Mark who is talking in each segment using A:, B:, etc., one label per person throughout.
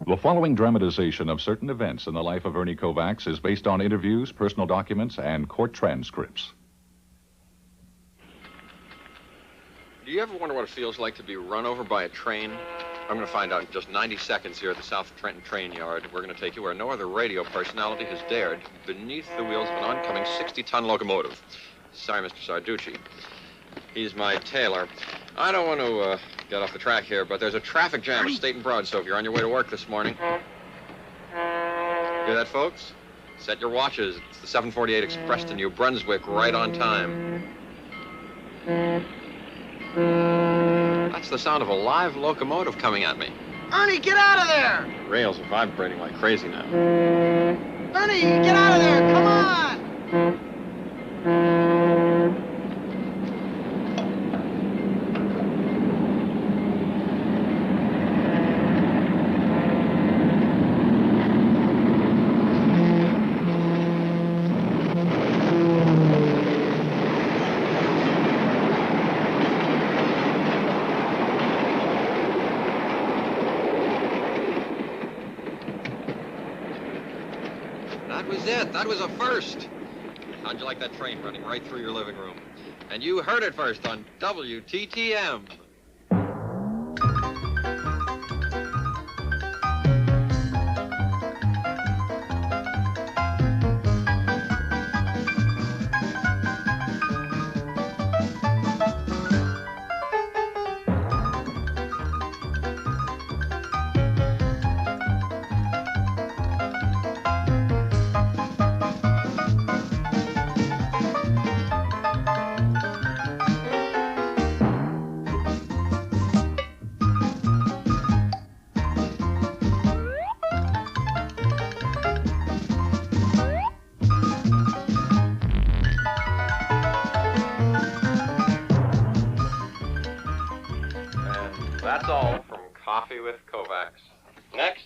A: The following dramatization of certain events in the life of Ernie Kovacs is based on interviews, personal documents, and court transcripts.
B: Do you ever wonder what it feels like to be run over by a train? I'm going to find out in just 90 seconds here at the South Trenton train yard. We're going to take you where no other radio personality has dared, beneath the wheels of an oncoming 60-ton locomotive. Sorry, Mr. Sarducci. He's my tailor. I don't want to get off the track here, but there's a traffic jam at State and Broad, so if you're on your way to work this morning... Hear that, folks? Set your watches. It's the 748 Express to New Brunswick, right on time. That's the sound of a live locomotive coming at me.
C: Ernie, get out of there!
B: Rails are vibrating like crazy now.
C: Ernie, get out of there! Come on!
B: That was a first. How'd you like that train running right through your living room? And you heard it first on WTTM. That's all from Coffee with Kovacs. Next,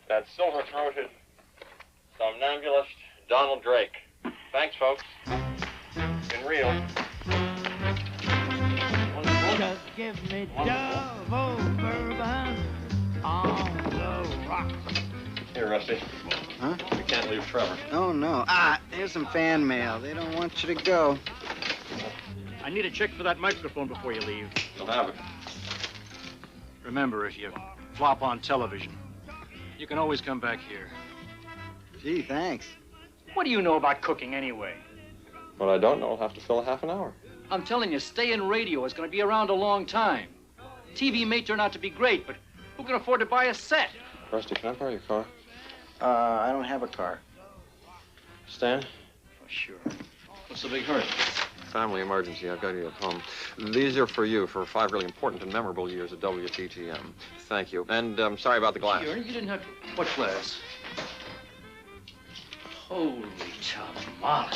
B: that silver-throated somnambulist, Donald Drake. Thanks, folks. Been real.
D: Just give me Dove old bourbon on the rocks.
B: Here, Rusty.
C: Huh?
B: We can't leave Trevor.
C: Oh, no. Here's some fan mail. They don't want you to go.
E: I need a check for that microphone before you leave.
B: You'll have it.
E: Remember, if you flop on television, you can always come back here.
C: Gee, thanks.
E: What do you know about cooking anyway?
B: What I don't know will have to fill a half an hour.
E: I'm telling you, stay in radio. It's going to be around a long time. TV may turn out to be great, but who can afford to buy a set?
B: Rusty, can I borrow your car?
C: I don't have a car.
B: Stan?
E: Oh, sure. What's the big hurry?
B: Family emergency. I've got you at home. These are for you for 5 really important and memorable years at WTTM. Thank you. And sorry about the glass.
E: Sure, you didn't have to... What glass? Holy tamale.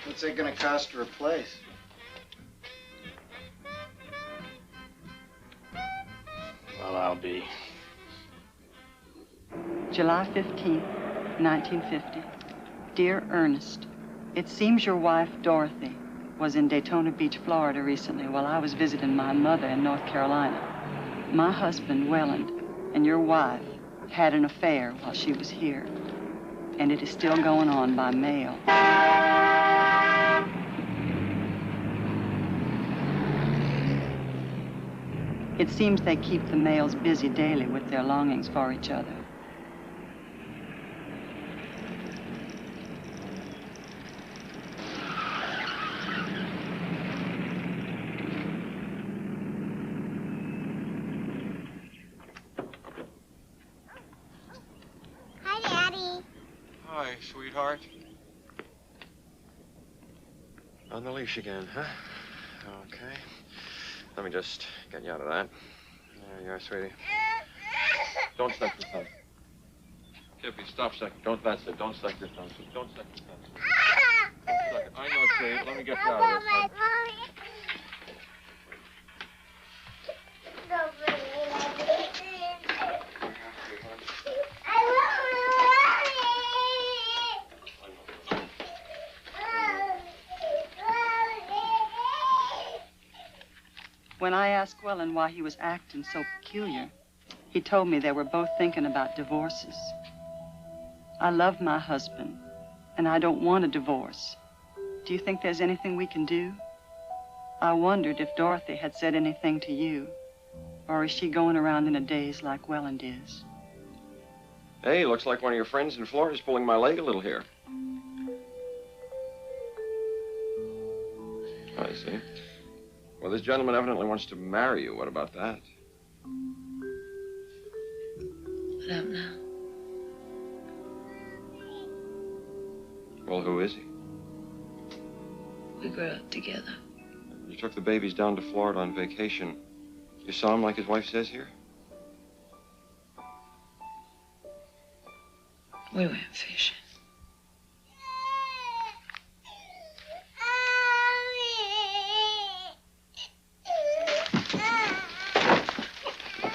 C: What's it gonna cost to replace?
E: Well, I'll be...
F: July 15th, 1950. Dear Ernest, it seems your wife, Dorothy, was in Daytona Beach, Florida recently while I was visiting my mother in North Carolina. My husband, Welland, and your wife had an affair while she was here, and it is still going on by mail. It seems they keep the males busy daily with their longings for each other.
B: Hi, sweetheart. On the leash again, huh? Okay. Let me just get you out of that. There you are, sweetie. Don't suck your thumb. Kippy, stop sucking. That's it. Don't suck your thumb. Don't suck your thumb. Don't suck it. I know, sweetie. Let me get you out of this.
F: When I asked Welland why he was acting so peculiar, He told me they were both thinking about divorces. I love my husband, and I don't want a divorce. Do you think there's anything we can do? I wondered if Dorothy had said anything to you, or is she going around in a daze like Welland is?
B: Hey, looks like one of your friends in Florida's pulling my leg a little here. I see. Well, this gentleman evidently wants to marry you. What about that?
G: I don't know.
B: Well, who is he?
G: We grew up together.
B: You took the babies down to Florida on vacation. You saw him like his wife says here?
G: We went fishing.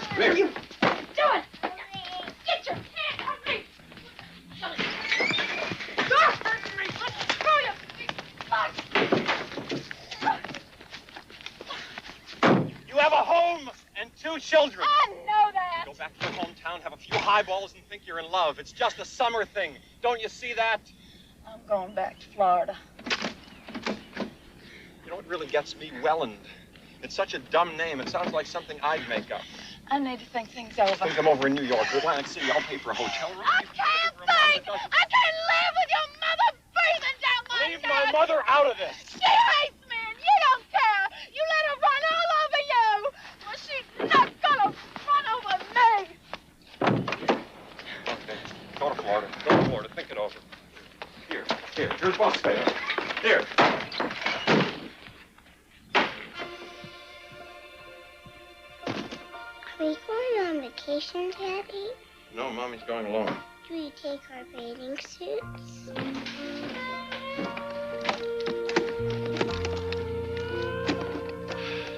B: Come here.
H: You do it! Get your hand off me! You're hurting me! Screw you!
I: You have a home and 2 children.
H: I know that!
I: Go back to your hometown, have a few highballs, and think you're in love. It's just a summer thing. Don't you see that?
G: I'm going back to Florida.
I: You know what really gets me? Welland. It's such a dumb name. It sounds like something I'd make up.
G: I need to think things over.
I: Think I'm over in New York, Atlantic City. I'll pay for a hotel room.
H: I can't think! I can't live with your mother breathing down my
I: Leave
H: neck!
I: my mother out of this.
H: She hates me and you don't care! You let her run all over you! Well, she's not gonna run over me!
I: Okay, go to Florida. Go to Florida. Think it over. Here's bus fare. Here.
J: Are we going on vacation, Daddy?
B: No, Mommy's going alone.
J: Do we take our bathing suits?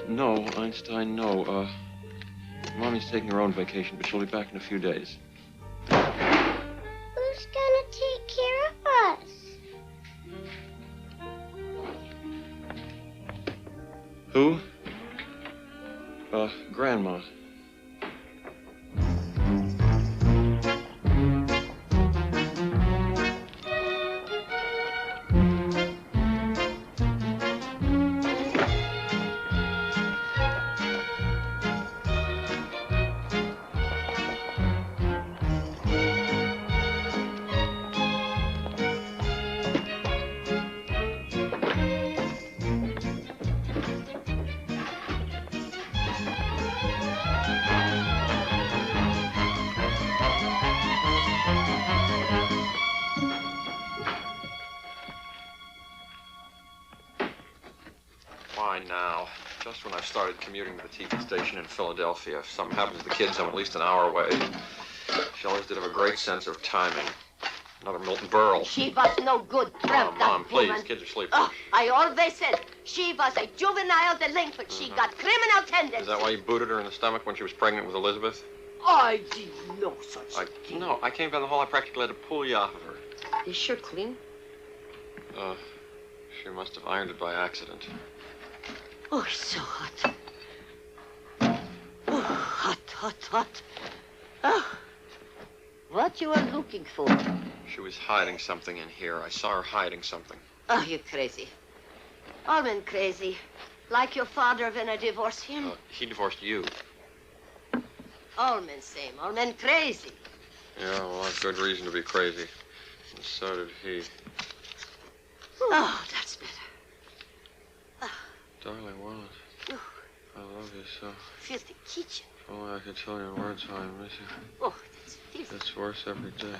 B: No, Einstein, no. Mommy's taking her own vacation, but she'll be back in a few days.
J: Who's gonna take care of us?
B: Who? Grandma. Why now? Just when I started commuting to the TV station in Philadelphia. If something happens to the kids, I'm at least an hour away. Shellers did have a great sense of timing. Another Milton Berle.
K: She was no good.
B: Oh, Mom, please. Kids are sleeping.
K: Oh, I always said she was a juvenile delinquent. She got criminal tendencies.
B: Is that why you booted her in the stomach when she was pregnant with Elizabeth?
K: I did no such thing.
B: No, I came down the hall. I practically had to pull you off of her.
K: Is she clean?
B: She must have ironed it by accident.
K: Oh, it's so hot. Oh, hot. Oh, what you are looking for?
B: She was hiding something in here. I saw her hiding something.
K: Oh, you're crazy. All men crazy. Like your father when I divorced him.
B: He divorced you.
K: All men same. All men crazy.
B: Yeah, well, that's good reason to be crazy. And so did he.
K: Oh, that's better.
B: Darling Wallet, I love you so.
K: Filthy kitchen.
B: If only I could tell you in words how I miss you.
K: Oh, that's filthy.
B: It's worse every day.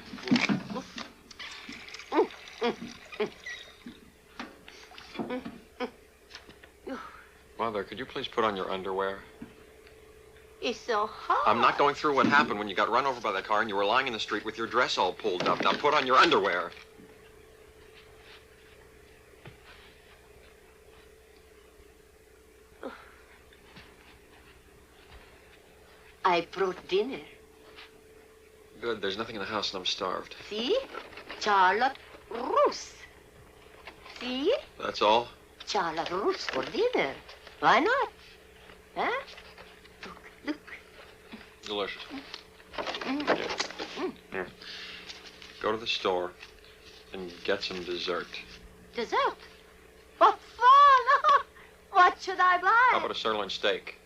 B: Mother, could you please put on your underwear?
K: It's so hot.
B: I'm not going through what happened when you got run over by that car and you were lying in the street with your dress all pulled up. Now put on your underwear.
K: I brought dinner.
B: Good. There's nothing in the house and I'm starved.
K: See? Charlotte Russe. See?
B: That's all?
K: Charlotte Russe for dinner. Why not? Huh? Look.
B: delicious. Here. Go to the store and get some dessert.
K: Dessert? What fun! What should I buy?
B: How about a sirloin steak?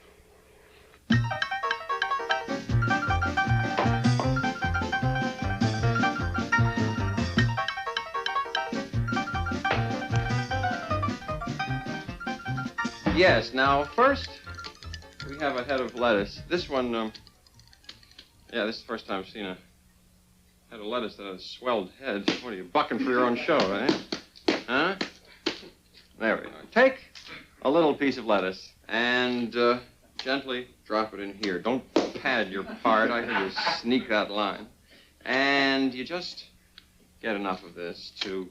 B: Yes, now first we have a head of lettuce. This one, yeah, this is the first time I've seen a head of lettuce that has a swelled head. What are you, bucking for your own show, eh? Huh? There we go. Take a little piece of lettuce and gently drop it in here. Don't pad your part. I heard you sneak that line. And you just get enough of this to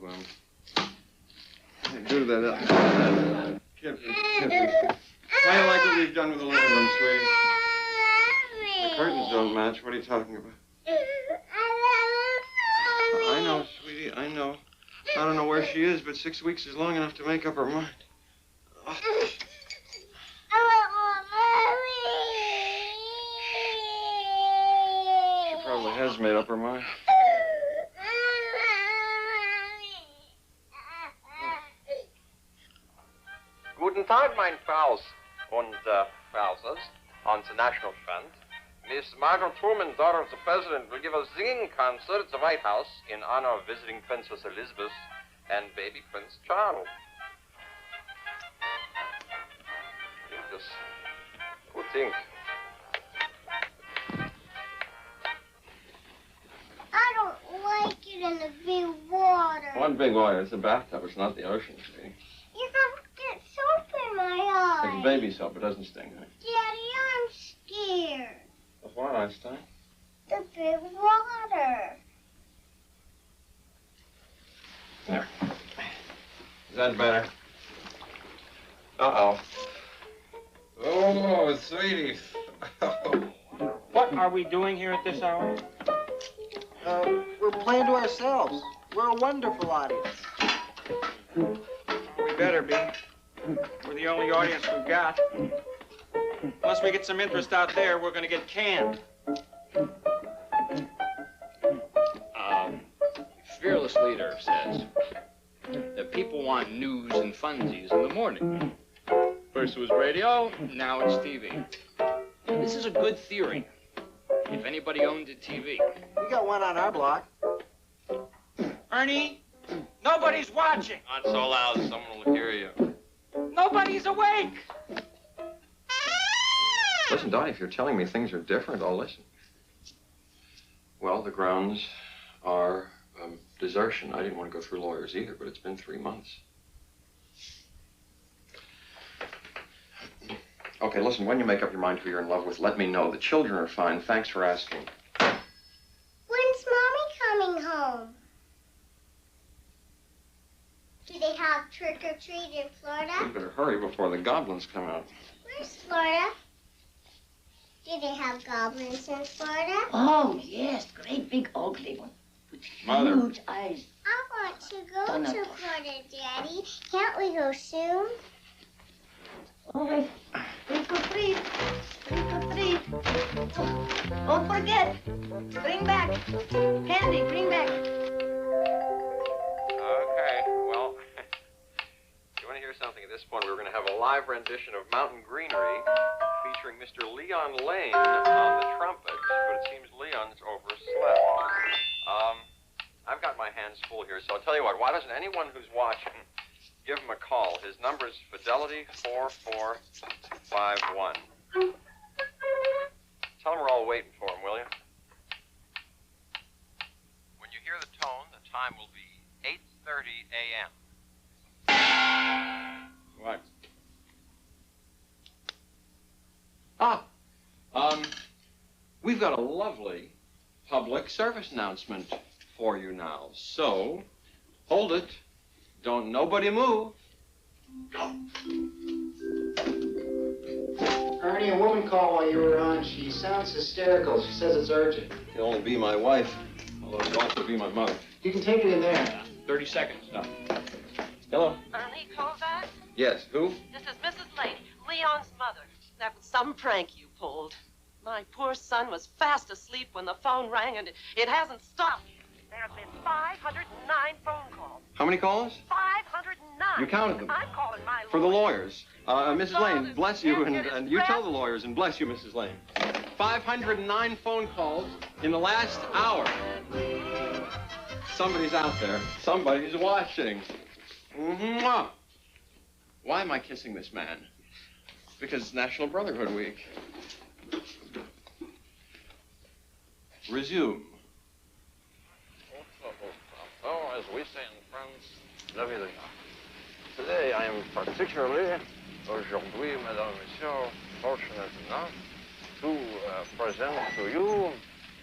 B: do that. Kippy. How do you like what we've done with the living room, sweetie? The curtains don't match. What are you talking about? I know, sweetie, I know. I don't know where she is, but 6 weeks is long enough to make up her mind. Oh. She probably has made up her mind.
L: Guten Tag, mein Fraus und Frausers, on the National Front. Miss Margaret Truman, daughter of the President, will give a singing concert at the White House in honor of visiting Princess Elizabeth and baby Prince Charles. Just good thing.
J: I don't like it in the big water.
B: One big water. It's a bathtub. It's not the ocean, sweetie.
J: You have to get soap in my eyes.
B: It's baby soap. It doesn't sting, honey.
J: Daddy, I'm scared.
B: Of what, Einstein?
J: The big water.
B: There. Is that better? Uh-oh. Oh, sweetie.
M: What are we doing here at this hour?
C: We're playing to ourselves. We're a wonderful audience.
M: We better be. We're the only audience we've got. Unless we get some interest out there, we're going to get canned.
E: Fearless leader says that people want news and funsies in the morning. First it was radio, now it's TV. This is a good theory. If anybody owned a TV.
C: We got one on our block.
M: Ernie, nobody's watching.
B: Not so loud, someone will hear you.
M: Nobody's awake.
B: Listen, Donnie, if you're telling me things are different, I'll listen. Well, the grounds are desertion. I didn't want to go through lawyers either, but it's been 3 months. Okay, listen, when you make up your mind who you're in love with, let me know. The children are fine. Thanks for asking.
J: When's Mommy coming home? Do they have trick-or-treat in Florida?
B: You better hurry before the goblins come out.
J: Where's Florida? Do they have goblins in Florida?
N: Oh, yes, great big ugly one with
B: Mother.
N: huge eyes.
J: I want to go
N: Don't
J: to
N: know.
J: Florida, Daddy. Can't we go soon?
N: Oh, wait. Trick or treat. Trick or treat. Oh, don't forget. Bring back. Candy, bring back.
B: Okay, well, you want to hear something at this point? We're going to have a live rendition of Mountain Greenery featuring Mr. Leon Lane on the trumpet, but it seems Leon's overslept. I've got my hands full here, so I'll tell you what, why doesn't anyone who's watching give him a call? His number's Fidelity 4451. Tell him we're all waiting for him, will you? When you hear the tone, the time will be 8:30 a.m. What? We've got a lovely public service announcement for you now. So, hold it. Don't nobody move.
C: Ernie, a woman called while you were on. She sounds hysterical. She says it's urgent.
B: It'll only be my wife, although it'll also be my mother.
C: You can take it in there.
E: 30 seconds.
B: No. Hello?
O: Ernie Kovacs?
B: Yes, who?
O: This is Mrs. Lake, Leon's mother. That was some prank you pulled. My poor son was fast asleep when the phone rang, and it hasn't stopped.
P: There have been 509 phone calls.
L: How many calls?
P: 509.
L: You counted them.
P: I'm calling my
L: For the
P: lawyer.
L: lawyers. Mrs. Lane, bless you, and you tell the lawyers, and bless you, Mrs. Lane. 509 phone calls in the last hour. Somebody's out there. Somebody's watching. Mwah. Why am I kissing this man? Because it's National Brotherhood Week. Resume.
B: Oh, as we say in France, la vie. Today I am particularly, aujourd'hui, Madame, Monsieur, fortunate enough to present to you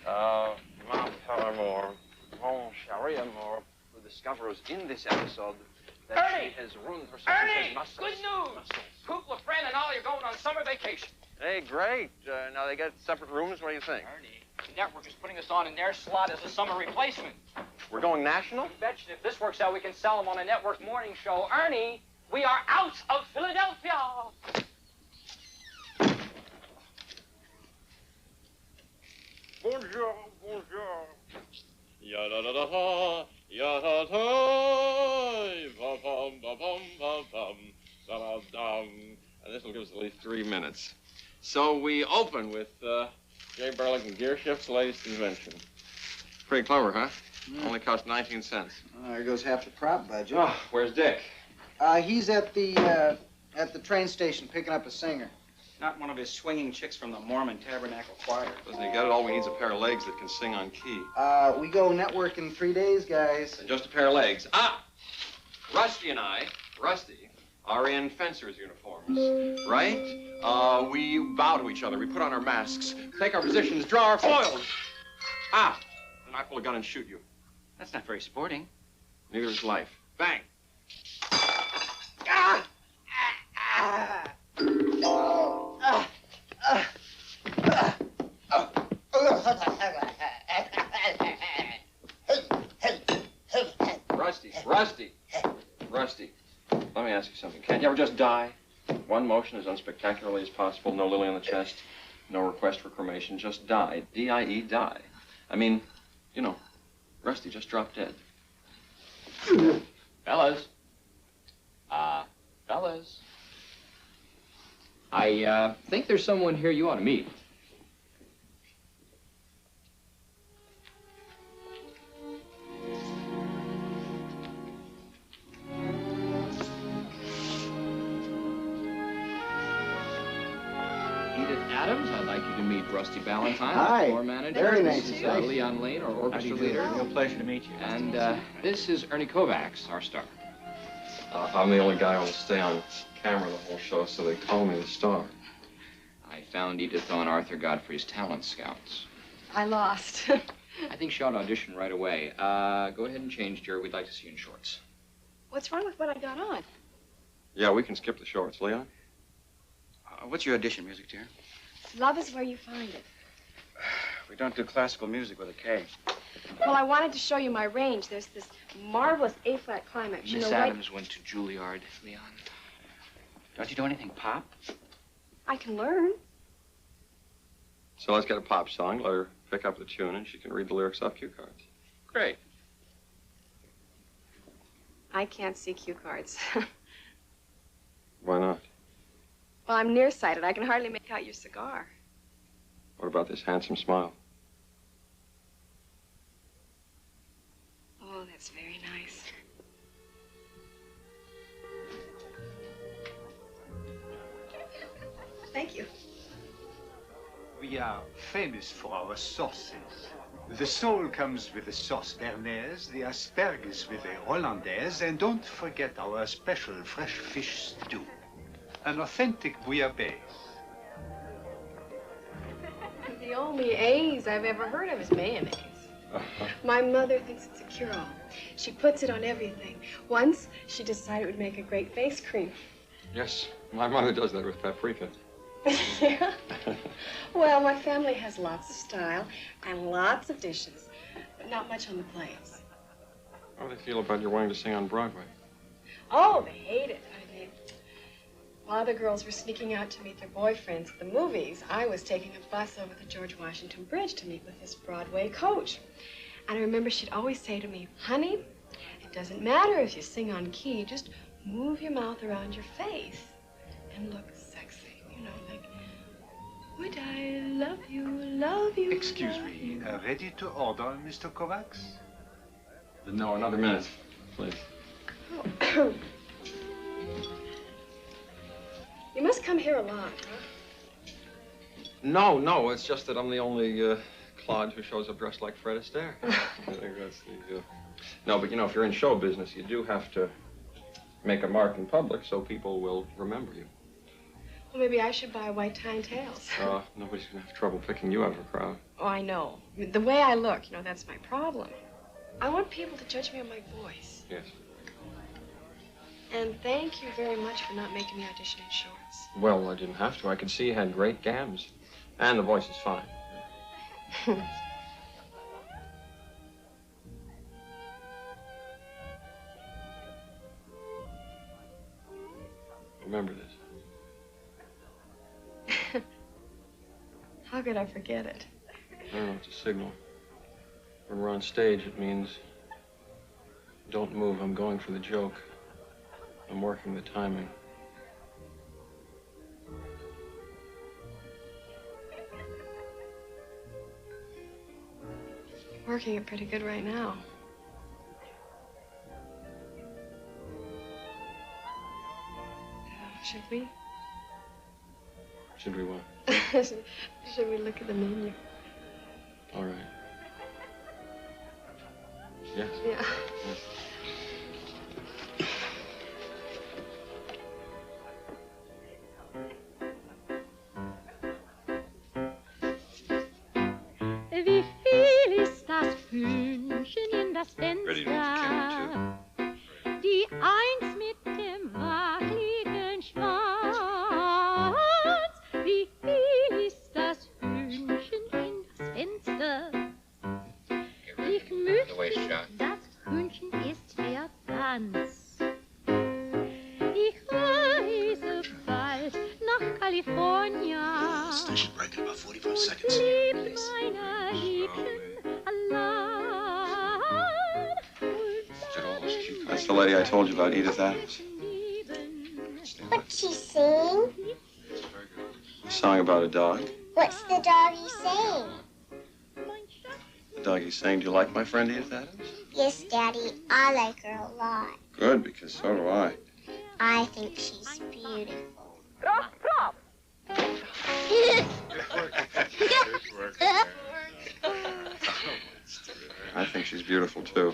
B: my paramour, mon chéri amour, who discovers in this episode that
E: Ernie!
B: she has ruined herself.
E: Ernie! Good news! Coop, LaFrenne, and Ollie are going on summer vacation.
L: Hey, great. Now they got separate rooms. What do you think?
E: Ernie, the network is putting us on in their slot as a summer replacement.
L: We're going national?
E: You betcha. If this works out, we can sell them on a network morning show. Ernie, we are out of Philadelphia.
L: Bonjour, bonjour. Ya-da-da-da-ha, ya-da-da, ba-bum-ba-bum-ba-bum, da-da-dum. And this will give us at least 3 minutes. So we open with Jay Berlick and Gear Shift's latest invention. Pretty clever, huh? Only cost 19 cents.
C: There goes half the prop budget.
L: Oh, where's Dick?
C: He's at the train station picking up a singer.
M: Not one of his swinging chicks from the Mormon Tabernacle Choir.
L: Doesn't he got it? All we need is a pair of legs that can sing on key.
C: We go network in 3 days, guys.
L: And just a pair of legs. Ah! Rusty and I, Rusty, are in fencers' uniforms, right? We bow to each other. We put on our masks, take our positions, draw our foils. Ah! And I pull a gun and shoot you.
M: That's not very sporting.
L: Neither is life. Bang!
C: Ah!
L: Rusty, let me ask you something. Can't you ever just die? One motion as unspectacularly as possible, no lily on the chest, no request for cremation, just die. D-I-E, die. I mean, you know, Rusty just dropped dead.
E: Fellas. Fellas. I think there's someone here you ought to meet. Adams, I'd like you to meet Rusty Ballantyne,
C: Hi.
E: floor manager.
C: Very
E: This
C: nice.
E: is Leon Lane, our orchestra leader.
M: Real pleasure to meet you.
E: And this is Ernie Kovacs, our star.
L: I'm the only guy who will stay on camera the whole show, so they call me the star.
E: I found Edith on Arthur Godfrey's talent scouts.
Q: I lost.
E: I think she ought to audition right away. Go ahead and change, Jerry. We'd like to see you in shorts.
Q: What's wrong with what I got on?
L: Yeah, we can skip the shorts. Leon?
M: What's your audition music, dear?
Q: Love is where you find it.
M: We don't do classical music with a K.
Q: Well, I wanted to show you my range. There's this marvelous A-flat climax.
E: Miss Adams went to Juilliard, Leon.
M: Don't you do anything pop?
Q: I can learn.
L: So let's get a pop song, let her pick up the tune, and she can read the lyrics off cue cards. Great.
Q: I can't see cue cards.
L: Why not?
Q: Well, I'm nearsighted. I can hardly make out your cigar.
L: What about this handsome smile?
Q: Oh, that's very nice. Thank you.
R: We are famous for our sauces. The sole comes with the sauce bernaise, the asparagus with the hollandaise, and don't forget our special fresh fish stew. An authentic bouillabaisse.
Q: The only A's I've ever heard of is mayonnaise. My mother thinks it's a cure-all. She puts it on everything. Once, she decided it would make a great face cream.
L: Yes, my mother does that with paprika.
Q: Yeah. Well, my family has lots of style and lots of dishes, but not much on the plates.
L: How do they feel about your wanting to sing on Broadway?
Q: Oh, they hate it. I mean, While the girls were sneaking out to meet their boyfriends at the movies, I was taking a bus over the George Washington Bridge to meet with this Broadway coach. And I remember she'd always say to me, honey, it doesn't matter if you sing on key, just move your mouth around your face and look sexy, you know, like, would I love you, love you?
R: Excuse me, ready to order, Mr. Kovacs?
B: No, another minute, please.
Q: Oh. You must come here a lot, huh?
B: No, it's just that I'm the only clod who shows up dressed like Fred Astaire. I think that's the... No, but you know, if you're in show business, you do have to make a mark in public so people will remember you.
Q: Well, maybe I should buy a white tie and tails.
B: Nobody's gonna have trouble picking you out of a crowd.
Q: Oh, I know. The way I look, you know, that's my problem. I want people to judge me on my voice.
B: Yes.
Q: And thank you very much for not making me audition in shorts.
B: Well, I didn't have to. I could see you had great gams. And the voice is fine. Remember this.
Q: How could I forget it?
B: I don't know, it's a signal. When we're on stage, it means, don't move, I'm going for the joke. I'm working the timing.
Q: Working it pretty good right now. Should we?
B: Should we what?
Q: Should we look at the menu?
B: All right. Yes?
Q: Yeah.
B: Yes.
H: Wie viel ist das Hühnchen in das Fenster? Die Eins mit dem wackeligen Schwanz. Wie viel ist das Hühnchen in das Fenster? Ich möchte, das Hühnchen ist verzanz. Ich reise bald nach Kalifornien.
S: Station break in about 45 seconds.
H: Lieb meiner Liebchen allein.
B: That's the lady I told you about, Edith Adams.
J: What's she sing?
B: A song about a dog.
J: What's the doggy saying?
B: The doggy's saying, do you like my friend Edith Adams?
J: Yes, Daddy, I like her a lot.
B: Good, because so do I.
J: I think she's beautiful.
P: Stop!
B: I think she's beautiful, too.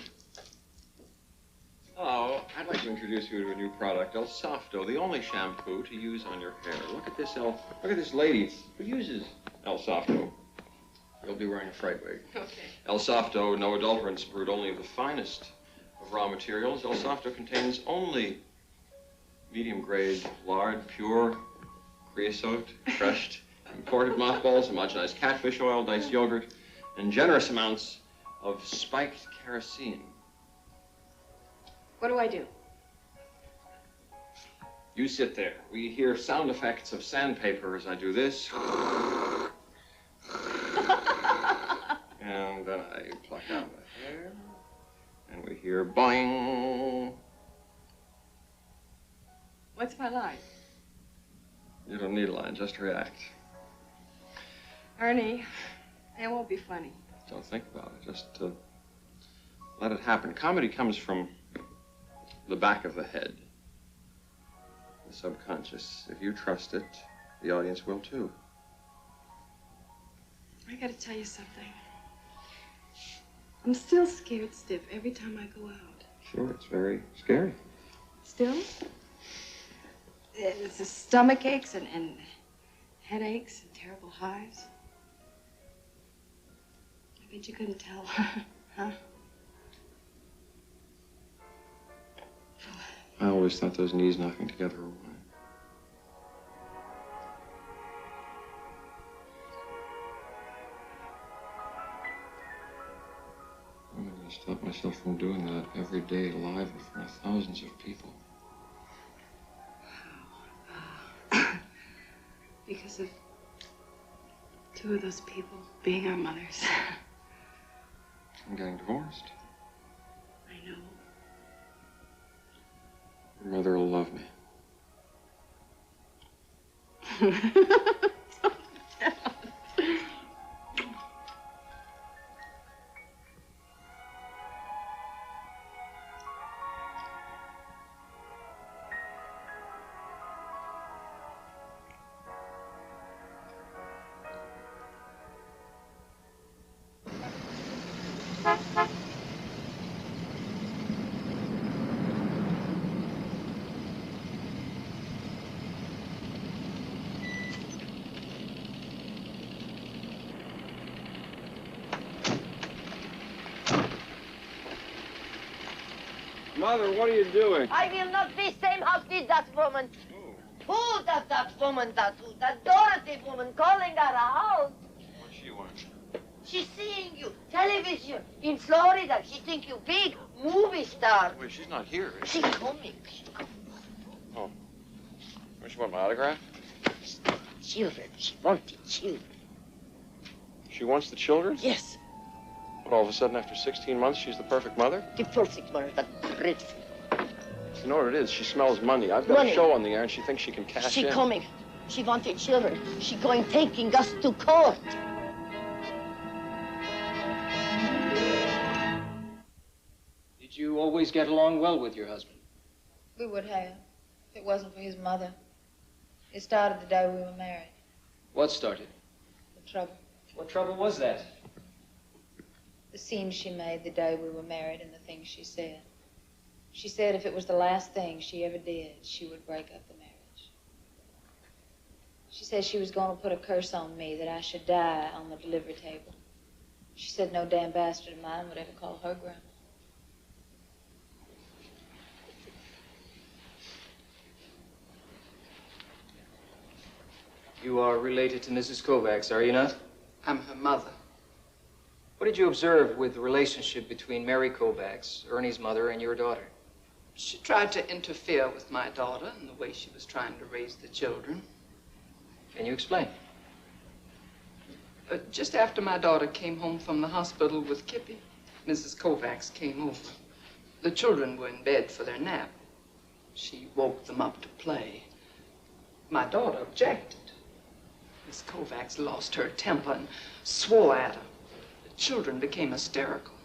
B: Hello, I'd like to introduce you to a new product, El Softo, the only shampoo to use on your hair. Look at this lady who uses El Softo. You'll be wearing a fright wig.
Q: Okay.
B: El Softo, no adulterants, brewed only of the finest of raw materials. El Softo contains only medium-grade lard, pure creosote, crushed imported mothballs, homogenized catfish oil, diced yogurt, and generous amounts of spiked kerosene.
Q: What do I do?
B: You sit there. We hear sound effects of sandpaper as I do this. And then I pluck out the hair. And we hear boing.
Q: What's my line?
B: You don't need a line, just react.
Q: Ernie, it won't be funny.
B: Don't think about it, just let it happen. Comedy comes from the back of the head, the subconscious. If you trust it, the audience will too.
Q: I gotta tell you something. I'm still scared stiff every time I go out.
B: Sure, it's very scary.
Q: Still? It's the stomach aches and headaches and terrible hives. I bet you couldn't tell, huh?
B: I always thought those knees knocking together were one. I'm going to stop myself from doing that every day live in front of thousands of people.
Q: Because of two of those people being our mothers.
B: I'm getting divorced.
Q: I know.
B: Your mother will love me.
M: Mother, what are you doing?
K: I will not be same house with that woman. Who does that woman that do? That Dorothy woman calling her a house.
B: What she want?
K: She's seeing you television in Florida. She think you big movie star.
B: Wait, she's not here, is
K: She
B: she?
K: coming.
B: Oh. Where she want my autograph?
K: Children. She wanted children.
B: She wants the children?
K: Yes.
B: But all of a sudden, after 16 months, she's the perfect mother?
K: The perfect mother. That dreadful.
B: You know what it is? She smells money. I've got
K: Money.
B: a show on the air, and she thinks she can cash
K: She
B: in.
K: coming. She wanted children. She going taking us to court.
T: Did you always get along well with your husband?
U: We would have, if it wasn't for his mother. It started the day we were married.
T: What started?
U: The trouble.
T: What trouble was that?
U: The scenes she made the day we were married and the things she said. She said if it was the last thing she ever did, she would break up the marriage. She said she was going to put a curse on me, that I should die on the delivery table. She said no damn bastard of mine would ever call her grandma.
T: You are related to Mrs. Kovacs, are you not?
V: I'm her mother.
T: What did you observe with the relationship between Mary Kovacs, Ernie's mother, and your daughter?
V: She tried to interfere with my daughter in the way she was trying to raise the children.
T: Can you explain?
V: Just after my daughter came home from the hospital with Kippy, Mrs. Kovacs came over. The children were in bed for their nap. She woke them up to play. My daughter objected. Miss Kovacs lost her temper and swore at her. The children became hysterical.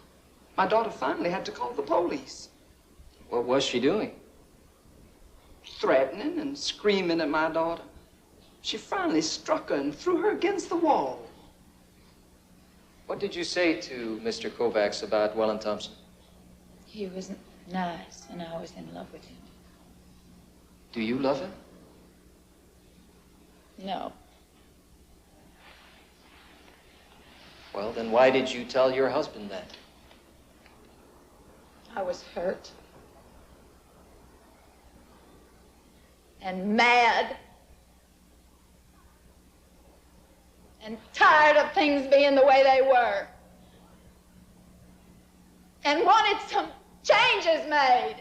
V: My daughter finally had to call the police.
T: What was she doing?
V: Threatening and screaming at my daughter. She finally struck her and threw her against the wall.
T: What did you say to Mr. Kovacs about Welland Thompson?
U: He was nice, and I was in love with him.
T: Do you love him?
U: No.
T: Well, then why did you tell your husband that?
U: I was hurt. And mad. And tired of things being the way they were. And wanted some changes made.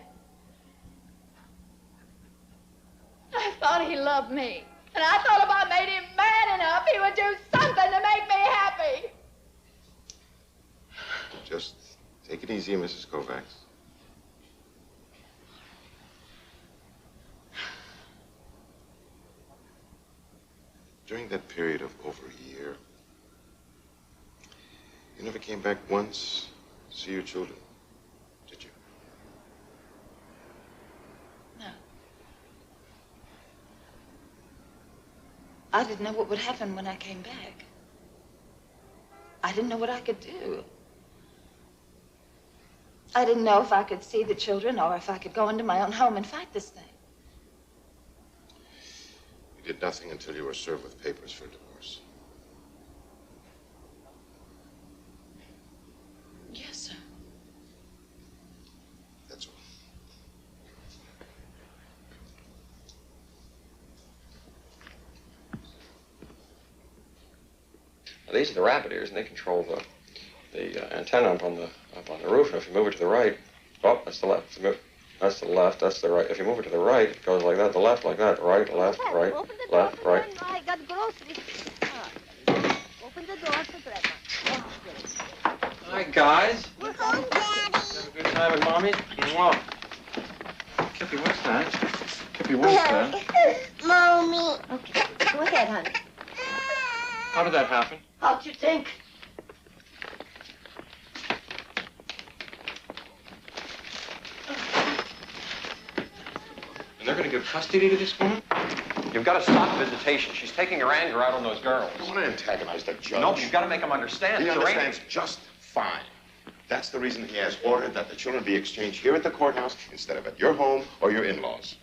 U: I thought he loved me. And I thought if I made him mad enough, he would do something to make me happy.
W: Just take it easy, Mrs. Kovacs. During that period of over a year, you never came back once to see your children, did you?
U: No. I didn't know what would happen when I came back. I didn't know what I could do. I didn't know if I could see the children or if I could go into my own home and fight this thing.
W: You did nothing until you were served with papers for divorce.
U: Yes, sir.
W: That's all.
B: Now, these are the rabbit ears, and they control the antenna up on the roof. And if you move it to the right, oh, that's the left. If you That's the left, that's the right. If you move it to the right, it goes like that. The left like that. Right, left, right,
K: Open the door
B: left,
K: for
B: right.
K: Grandma. I got groceries. Open the door for Grandma.
B: Hi, guys.
J: We're home, Daddy.
B: Have a good time with Mommy? Mwah. Kippy, what's that? Kippy, what's that?
J: Mommy.
K: Okay, go ahead, honey.
B: How did that happen?
K: How'd you think?
B: And they're going to give custody to this woman? You've got to stop visitation. She's taking her anger out on those girls.
S: I don't want to antagonize the judge.
B: No, you've got to make them understand.
S: He
B: It's
S: understands just fine. That's the reason he has ordered that the children be exchanged here at the courthouse instead of at your home or your in-laws.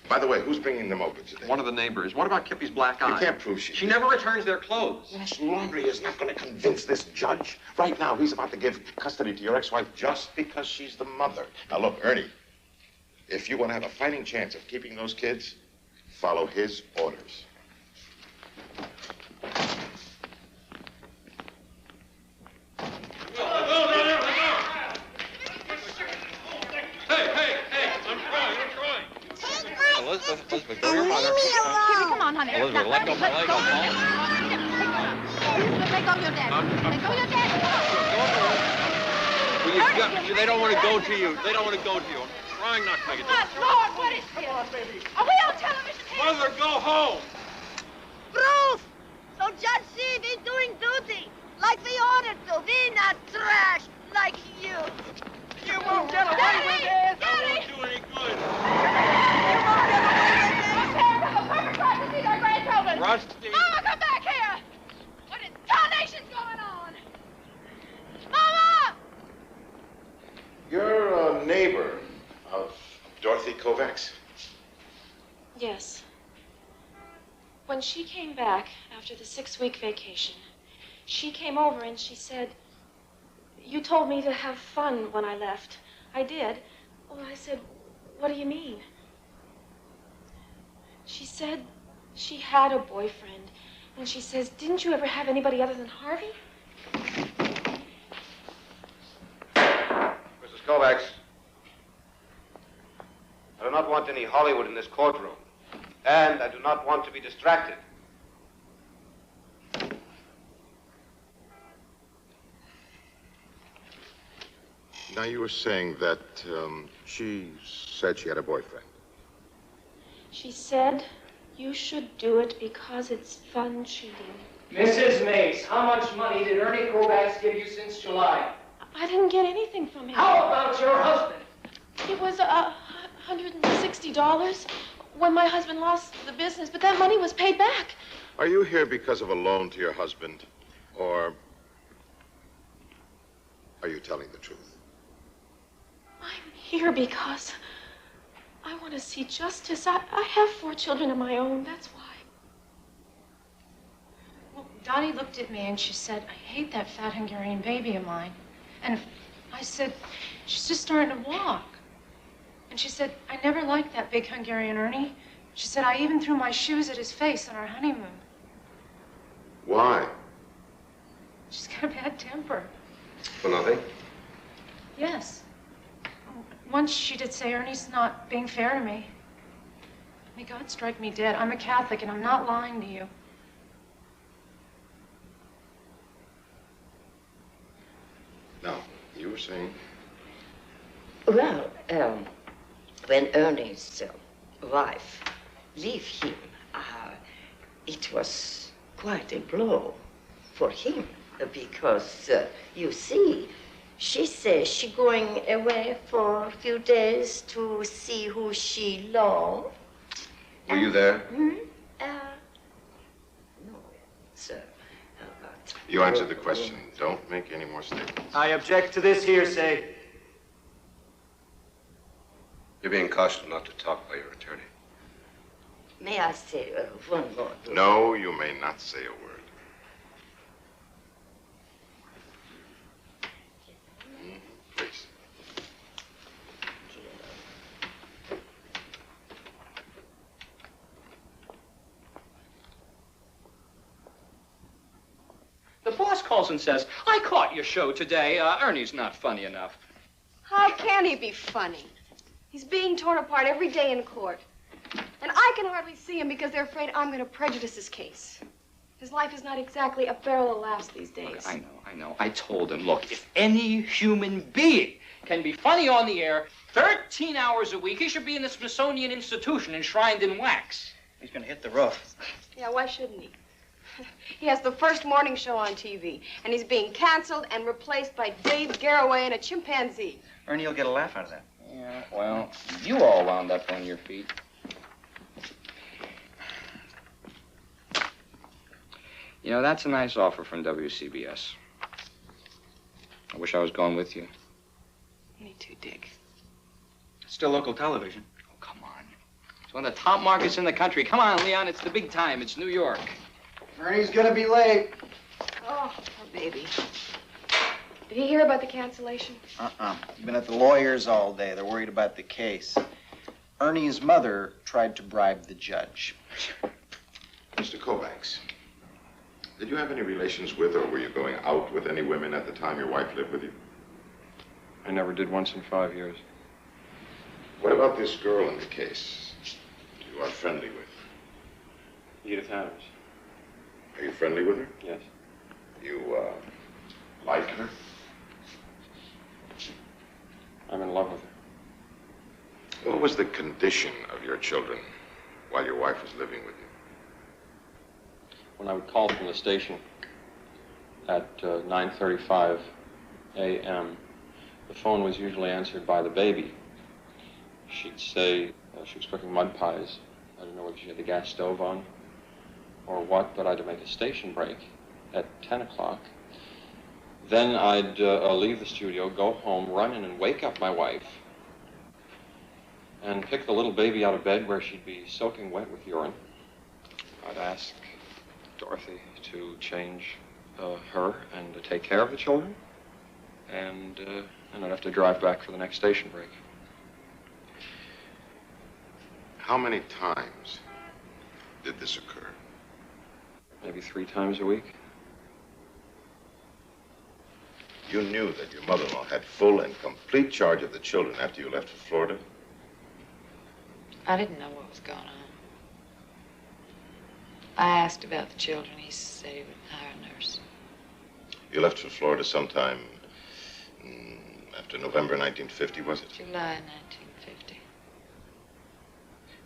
S: By the way, who's bringing them over today?
B: One of the neighbors. What about Kippy's black eye?
S: You can't prove she...
B: She never returns their clothes.
S: This laundry is not going to convince this judge. Right now, he's about to give custody to your ex-wife just because she's the mother. Now, look, Ernie, if you want to have a fighting chance of keeping those kids, follow his orders.
B: Elizabeth, go to your mother.
H: Kippy, come on, honey.
B: Elizabeth, let go of my leg. I'll fall.
H: Elizabeth, let go of your dad. Let go of your dad.
B: Well, they don't want to go to you. They don't want to go to you. I'm trying not to make it.
H: Lord, what is this? Are we on television here?
B: Mother, go home.
K: Proof! So Judge Steve is doing duty, like we ordered to. We not trash like you.
H: You won't get away with this.
B: That won't do any good.
H: You won't get away with this. We're trying to see our grandchildren.
B: Rusty.
H: Mama, come back here. What is carnation's going on? Mama!
S: You're a neighbor of Dorothy Kovacs?
Q: Yes. When she came back after the 6-week vacation, she came over and she said, "You told me to have fun when I left." I did. Well, I said, "What do you mean?" She said she had a boyfriend. And she says, "Didn't you ever have anybody other than Harvey?"
A: Mrs. Kovacs, I do not want any Hollywood in this courtroom. And I do not want to be distracted.
S: Now, you were saying that she said she had a boyfriend.
Q: She said you should do it because it's fun cheating.
T: Mrs. Mace, how much money did Ernie Kovacs give you since July?
Q: I didn't get anything from him.
T: How about your husband?
Q: It was $160 when my husband lost the business, but that money was paid back.
S: Are you here because of a loan to your husband, or are you telling the truth?
Q: I'm here because I want to see justice. I have 4 children of my own, that's why.
D: Well, Dottie looked at me and she said, "I hate that fat Hungarian baby of mine." And I said, "She's just starting to walk." And she said, "I never liked that big Hungarian Ernie." She said, "I even threw my shoes at his face on our honeymoon."
S: Why?
D: She's got a bad temper.
A: For nothing?
D: Yes. Once she did say, "Ernie's not being fair to me." May God strike me dead. I'm a Catholic and I'm not lying to you.
S: No, you were saying?
K: Well, when Ernie's wife left him, it was quite a blow for him because, you see, she says she's going away for a few days to see who she loves.
S: Were you there?
K: No, sir. But
S: You answered the question. Don't make any more statements.
A: I object to this hearsay. You're being cautioned not to talk by your attorney.
K: may I say one more?
S: No, you may not say a word. Please.
E: The boss calls and says, "I caught your show today. Ernie's not funny enough."
F: How can he be funny?
Q: He's being torn apart every day in court. And I can hardly see him because they're afraid I'm going to prejudice his case. His life is not exactly a barrel of laughs these days.
E: I know. I told him, look, if any human being can be funny on the air 13 hours a week, he should be in the Smithsonian Institution enshrined in wax.
C: He's going to hit the roof.
Q: Yeah, why shouldn't he? He has the first morning show on TV, and he's being canceled and replaced by Dave Garroway and a chimpanzee.
C: Ernie will get a laugh out of that.
E: Yeah, well, you all wound up on your feet. You know, that's a nice offer from WCBS. I wish I was going with you.
Q: Me too, Dick.
C: Still local television.
E: Oh, come on. It's one of the top markets in the country. Come on, Leon, it's the big time. It's New York.
C: Ernie's gonna be late.
Q: Oh, poor baby. Did he hear about the cancellation?
C: He's been at the lawyers all day. They're worried about the case. Ernie's mother tried to bribe the judge.
S: Mr. Kovacs, did you have any relations with or were you going out with any women at the time your wife lived with you?
B: I never did once in 5 years.
S: What about this girl in the case you are friendly with?
B: Edith Adams.
S: Are you friendly with her?
B: Yes.
S: You, like her?
B: I'm in love with her.
S: What was the condition of your children while your wife was living with you?
B: When I would call from the station at 9:35 a.m., the phone was usually answered by the baby. She'd say she was cooking mud pies. I don't know whether she had the gas stove on or what, but I had to make a station break at 10 o'clock. Then I'd leave the studio, go home, run in and wake up my wife, and pick the little baby out of bed where she'd be soaking wet with urine. I'd ask Dorothy to change her and to take care of the children, and I'd have to drive back for the next station break.
S: How many times did this occur?
B: Maybe 3 times a week.
S: You knew that your mother-in-law had full and complete charge of the children after you left for Florida?
U: I didn't know what was going on. I asked about the children. He said he would hire a nurse.
S: You left for Florida sometime after November 1950, was it?
U: July 1950.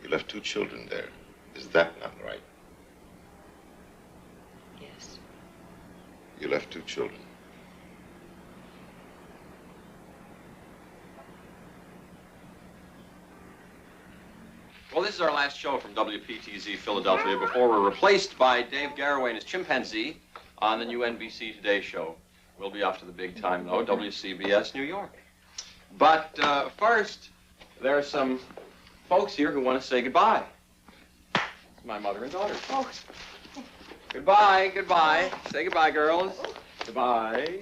S: You left 2 children there. Is that not right?
U: Yes.
S: You left 2 children.
B: Well, this is our last show from WPTZ Philadelphia before we're replaced by Dave Garroway and his chimpanzee on the new NBC Today show. We'll be off to the big time, though, WCBS New York. But first, there are some folks here who want to say goodbye. My mother and daughter.
Q: Oh.
B: Goodbye, goodbye. Say goodbye, girls. Goodbye.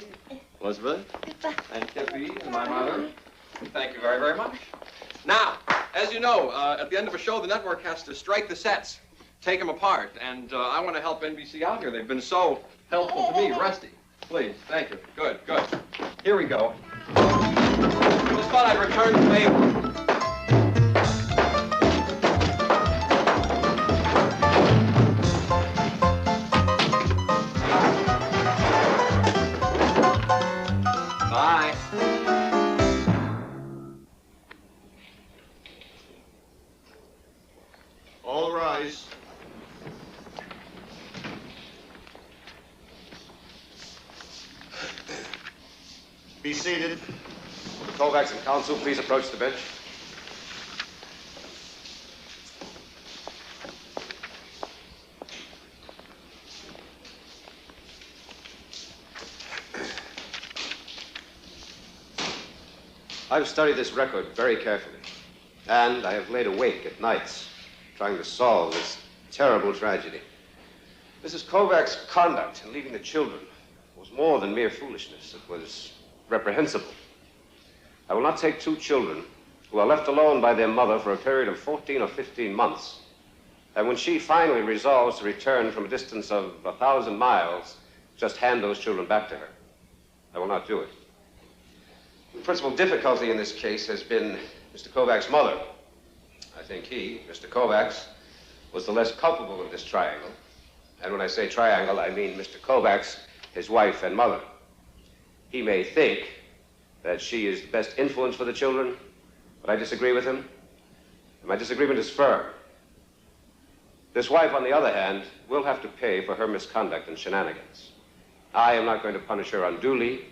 B: Elizabeth. And Kippy and my mother. Thank you very, very much. Now, as you know, at the end of a show, the network has to strike the sets, take them apart, and I want to help NBC out here. They've been so helpful to me. Rusty, please, thank you. Good, good. Here we go. Just thought I'd return the favor. Bye.
A: All rise. Be seated. Will the Kovacs and counsel please approach the bench? I've studied this record very carefully, and I have laid awake at nights trying to solve this terrible tragedy. Mrs. Kovacs' conduct in leaving the children was more than mere foolishness. It was reprehensible. I will not take 2 children who are left alone by their mother for a period of 14 or 15 months, and when she finally resolves to return from a distance of 1,000 miles, just hand those children back to her. I will not do it. The principal difficulty in this case has been Mr. Kovacs' mother. I think he, Mr. Kovacs, was the less culpable in this triangle. And when I say triangle, I mean Mr. Kovacs, his wife, and mother. He may think that she is the best influence for the children, but I disagree with him. And my disagreement is firm. This wife, on the other hand, will have to pay for her misconduct and shenanigans. I am not going to punish her unduly,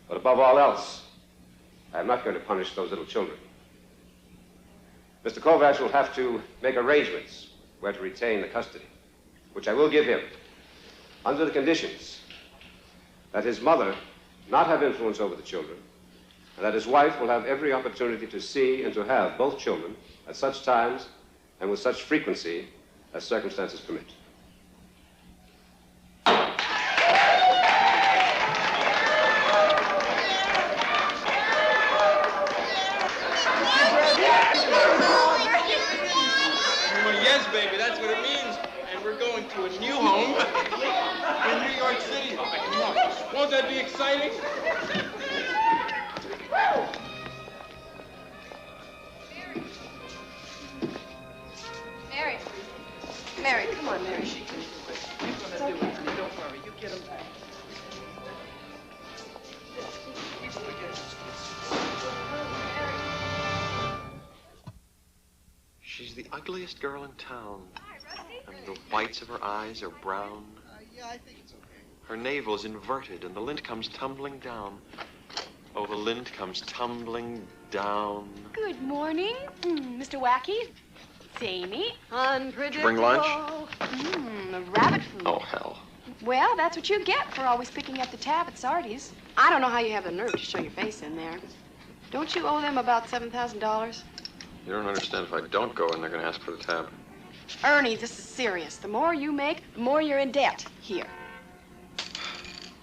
A: but above all else, I am not going to punish those little children. Mr. Kovacs will have to make arrangements where to retain the custody, which I will give him, under the conditions that his mother not have influence over the children, and that his wife will have every opportunity to see and to have both children at such times and with such frequency as circumstances permit.
M: Yes, baby, that's what it means. And we're going to a new home in New York City. Won't that be exciting?
Q: Mary. Mary, come on, Mary.
V: It's okay. Don't worry. You get him back.
B: She's the ugliest girl in town. And the whites of her eyes are brown.
C: Yeah, I think it's okay.
B: Her navel is inverted, and the lint comes tumbling down. Oh, the lint comes tumbling down.
Q: Good morning, Mr. Wacky. Zany. Unpredictable.
B: Bring lunch?
Q: The rabbit food.
B: Oh, hell.
Q: Well, that's what you get for always picking up the tab at Sardi's. I don't know how you have the nerve to show your face in there. Don't you owe them about $7,000?
B: You don't understand. If I don't go in, they're going to ask for the tab.
Q: Ernie, this is serious. The more you make, the more you're in debt. Here.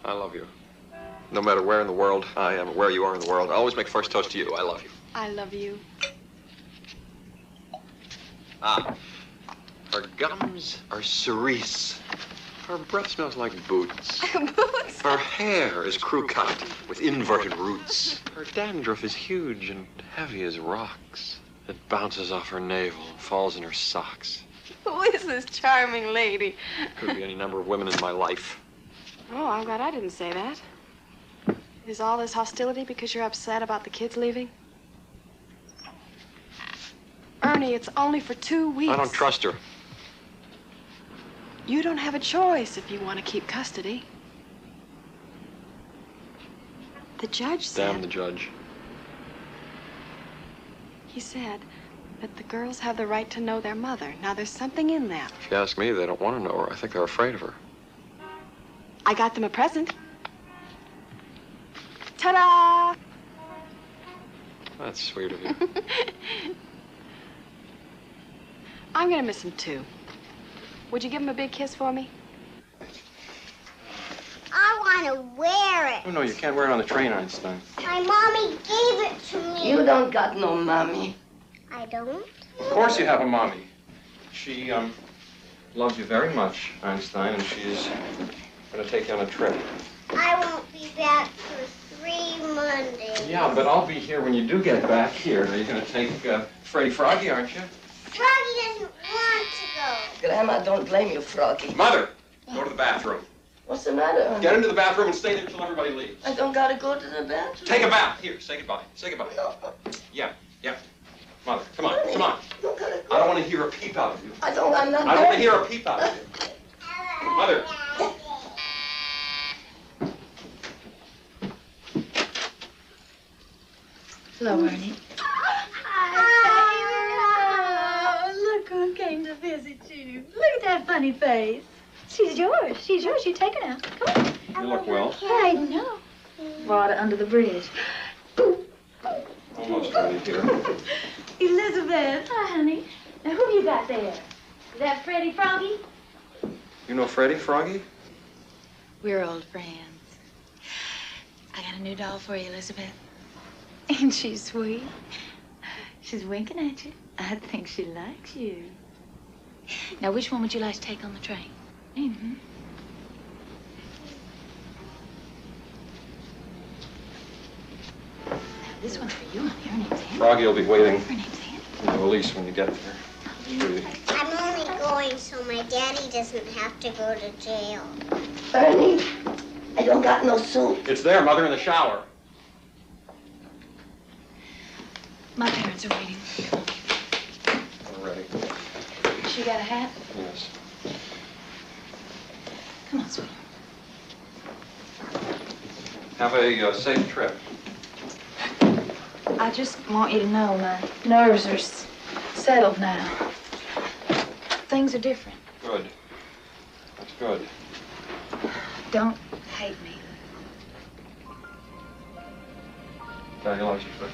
B: I love you. No matter where in the world I am, or where you are in the world, I always make first toast to you. I love you.
Q: I love you.
B: Ah. Her gums are cerise. Her breath smells like boots.
Q: Boots?
B: Her hair is crew cut with inverted roots. Her dandruff is huge and heavy as rocks. It bounces off her navel and falls in her socks.
Q: Who is this charming lady?
B: Could be any number of women in my life.
Q: Oh, I'm glad I didn't say that. Is all this hostility because you're upset about the kids leaving? Ernie, it's only for 2 weeks.
B: I don't trust her.
Q: You don't have a choice if you want to keep custody. The judge said...
B: Damn the judge.
Q: He said that the girls have the right to know their mother. Now, there's something in that.
B: If you ask me, they don't want to know her. I think they're afraid of her.
Q: I got them a present. Ta-da!
B: That's sweet of you.
Q: I'm gonna miss him, too. Would you give him a big kiss for me?
J: I want to wear it.
B: Oh, no, you can't wear it on the train, Einstein.
J: My mommy gave it to me.
K: You don't got no mommy.
J: I don't?
B: Of course you have a mommy. She, loves you very much, Einstein, and she's going to take you on a trip.
J: I won't be back for 3 Mondays.
B: Yeah, but I'll be here when you do get back here. You're going to take Freddie Froggy, aren't you?
J: Froggy doesn't want to go.
K: Grandma don't blame you, Froggy.
B: Mother, go to the bathroom.
K: What's the matter?
B: Get into the bathroom and stay there until everybody leaves.
K: I don't gotta go to the bathroom.
B: Take a bath. Here, say goodbye. Say goodbye.
K: No.
B: Yeah. Mother, come on, come on. I don't want to hear a peep out of you.
K: I don't want nothing.
B: I don't want to hear a peep out of you. Mother.
U: Hello, Ernie.
N: Oh, look who came to visit you. Look at that funny face. She's yours. She's yours. You take her now. Come on.
B: You look well.
N: I know. Water under the bridge.
B: Almost ready here.
N: Elizabeth. Hi, honey. Now, who you got there? Is that Freddie Froggy?
B: You know Freddie Froggy?
U: We're old friends. I got a new doll for you, Elizabeth. Ain't she sweet? She's winking at you. I think she likes you. Now, which one would you like to take on the train? Mm-hmm. This one's for you, honey. Her name's Hannah.
B: Froggy will be waiting
U: Her name's Hannah.
B: in the release when you get there. Sweetie.
J: I'm only going so my daddy doesn't have to go to jail.
K: Ernie, I don't got no soup.
B: It's there, Mother, in the shower.
U: My parents are waiting.
B: All ready.
U: She got a hat?
B: Yes.
U: Come on, sweetie.
B: Have a safe trip.
U: I just want you to know my nerves are settled now. Things are different.
B: Good. That's good.
U: Don't hate me.
B: Daddy likes you, Fred.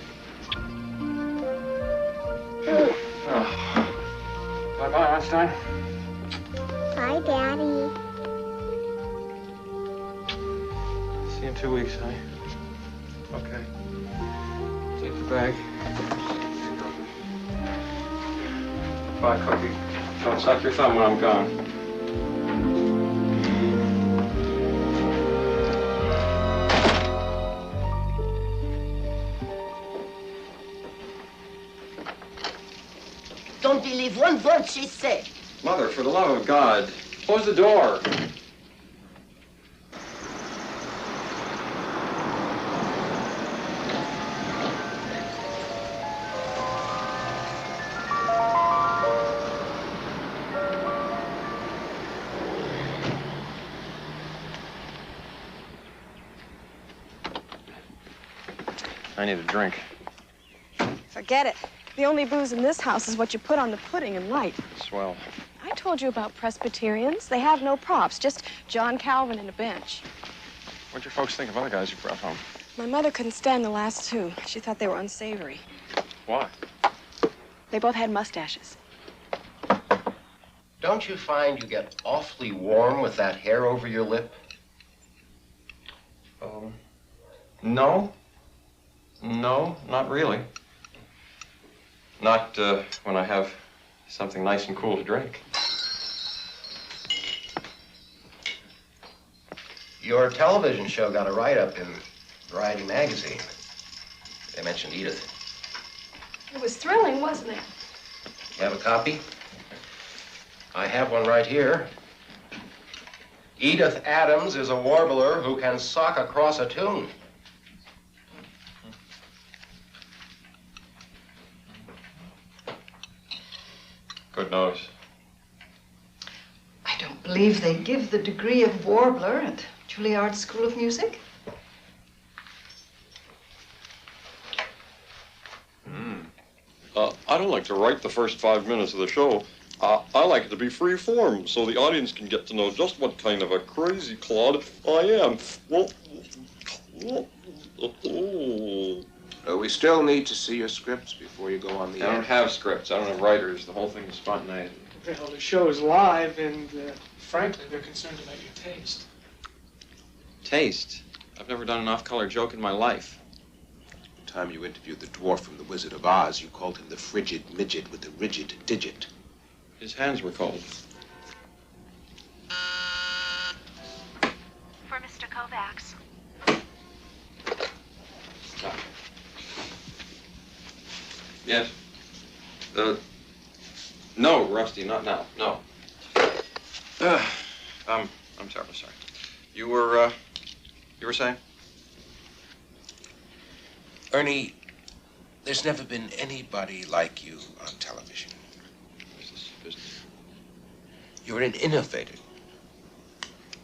B: Bye-bye, Einstein.
J: Bye, Daddy.
B: See you in 2 weeks, honey. Okay. Take the bag. Bye, Cookie. Don't suck your thumb when I'm gone.
K: Don't believe one word she said.
B: Mother, for the love of God, close the door. I need a drink.
Q: Forget it. The only booze in this house is what you put on the pudding and light.
B: Swell.
Q: I told you about Presbyterians. They have no props, just John Calvin and a bench.
B: What'd your folks think of other guys you brought home?
Q: My mother couldn't stand the last two. She thought they were unsavory.
B: Why?
Q: They both had mustaches.
F: Don't you find you get awfully warm with that hair over your lip?
B: No. No, not really. Not when I have something nice and cool to drink.
F: Your television show got a write-up in Variety magazine. They mentioned Edith.
Q: It was thrilling, wasn't it?
F: You have a copy? I have one right here. Edith Adams is a warbler who can sock across a tune.
B: Good nose.
G: I don't believe they give the degree of warbler at Juilliard School of Music.
I: I don't like to write the first 5 minutes of the show. I like it to be free form, so the audience can get to know just what kind of a crazy clod I am.
A: We still need to see your scripts before you go on the
B: I
A: air.
B: don't have scripts. I don't have writers. The whole thing is spontaneous.
X: Well, the show is live, and frankly, they're concerned about your taste.
B: Taste? I've never done an off-color joke in my life.
A: The time you interviewed the dwarf from The Wizard of Oz, you called him the frigid midget with the rigid digit.
B: His hands were cold.
P: For Mr. Kovacs.
B: Yes. No, Rusty, not now. No. I'm terribly sorry. You were saying?
A: Ernie, there's never been anybody like you on television.
B: Business.
A: You're an innovator.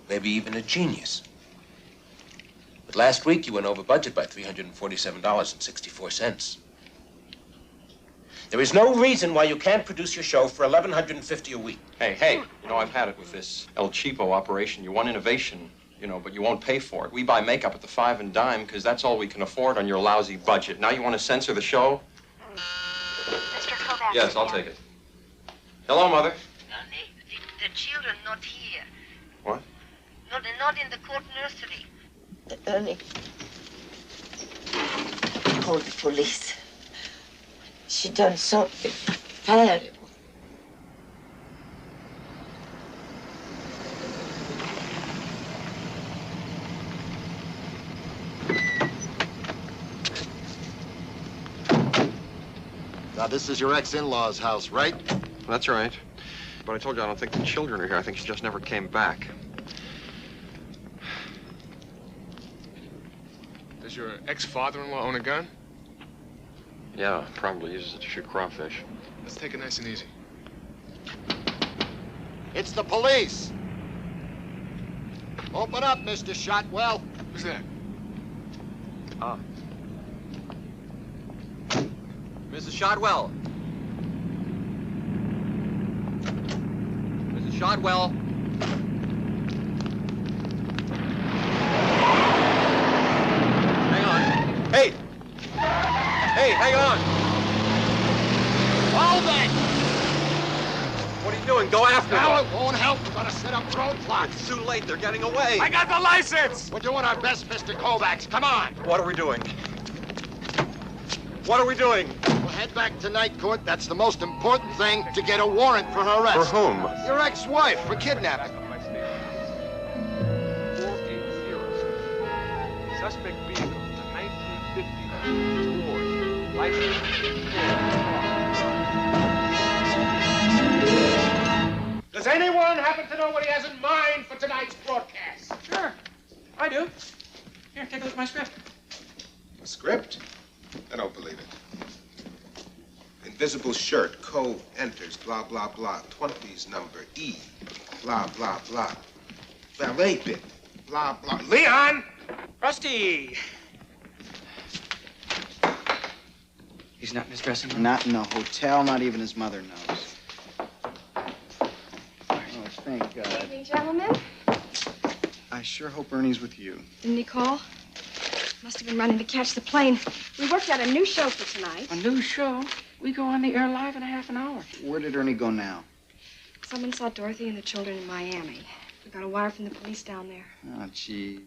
A: Maybe even a genius. But last week you went over budget by $347.64. There is no reason why you can't produce your show for $1,150 a week.
B: Hey, you know, I've had it with this El Cheapo operation. You want innovation, you know, but you won't pay for it. We buy makeup at the 5 and dime because that's all we can afford on your lousy budget. Now you want to censor the show?
P: Mr. Kovacs.
B: Yes, I'll take it. Hello, Mother.
K: Honey, the children not here.
B: What?
K: No, they're not in the court nursery. Ernie, call the police. She done something terrible.
S: Now, this is your ex-in-law's house, right?
B: That's right. But I told you I don't think the children are here. I think she just never came back.
L: Does your ex-father-in-law own a gun?
B: Yeah, probably uses it to shoot crawfish.
L: Let's take it nice and easy.
S: It's the police. Open up, Mr. Shotwell.
L: Who's that?
B: Ah. Mrs. Shotwell. Mrs. Shotwell. Hang on. Hey! Hey, hang on!
S: Hold it!
B: What are you doing? Go after them.
S: Now it won't help. We're gonna set up roadblocks.
B: It's too late. They're getting away.
S: I got the license! We're doing our best, Mr. Kovacs. Come on.
B: What are we doing? What are we doing?
S: We'll head back to night court. That's the most important thing, to get a warrant for her arrest.
B: For whom?
S: Your ex-wife, for kidnapping.
M: Suspect vehicle, a 1950 Ford. License.
O: Does anyone happen to know what he has in mind for tonight's broadcast?
X: Sure, I do. Here, take a look at my script.
R: A script? I don't believe it. Invisible shirt, code enters, blah, blah, blah. 20s number, E, blah, blah, blah. Ballet bit, blah, blah.
O: Leon!
X: Rusty! He's not in his dressing room?
C: Not in the hotel, not even his mother knows. Oh, thank
Q: Good
C: God.
Q: evening, gentlemen.
C: I sure hope Ernie's with you.
Q: Didn't he call? Must have been running to catch the plane. We worked out a new show for tonight.
X: A new show? We go on the air live in a half an hour.
C: Where did Ernie go now?
Q: Someone saw Dorothy and the children in Miami. We got a wire from the police down there.
C: Oh, gee.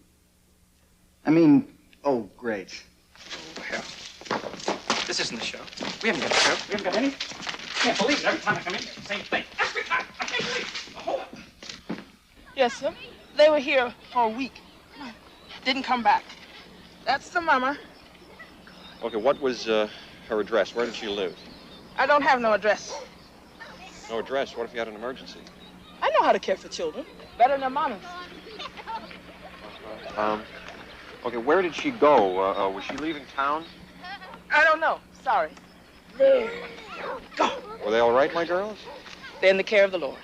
C: I mean, oh, great.
X: Oh, hell. This isn't the show. We haven't got a show. We haven't got any. Can't believe it. Every time I come in here, it's the same thing. Every time. I can't believe it. Hold up.
W: Yes, sir. They were here for a week. Didn't come back. That's the mama.
B: Okay, what was her address? Where did she live?
W: I don't have no address.
B: No address? What if you had an emergency?
W: I know how to care for children. Better than mamas.
B: Okay, where did she go? Was she leaving town?
W: I don't know. Sorry. There. Go.
B: Were they all right, my girls?
W: They're in the care of the Lord.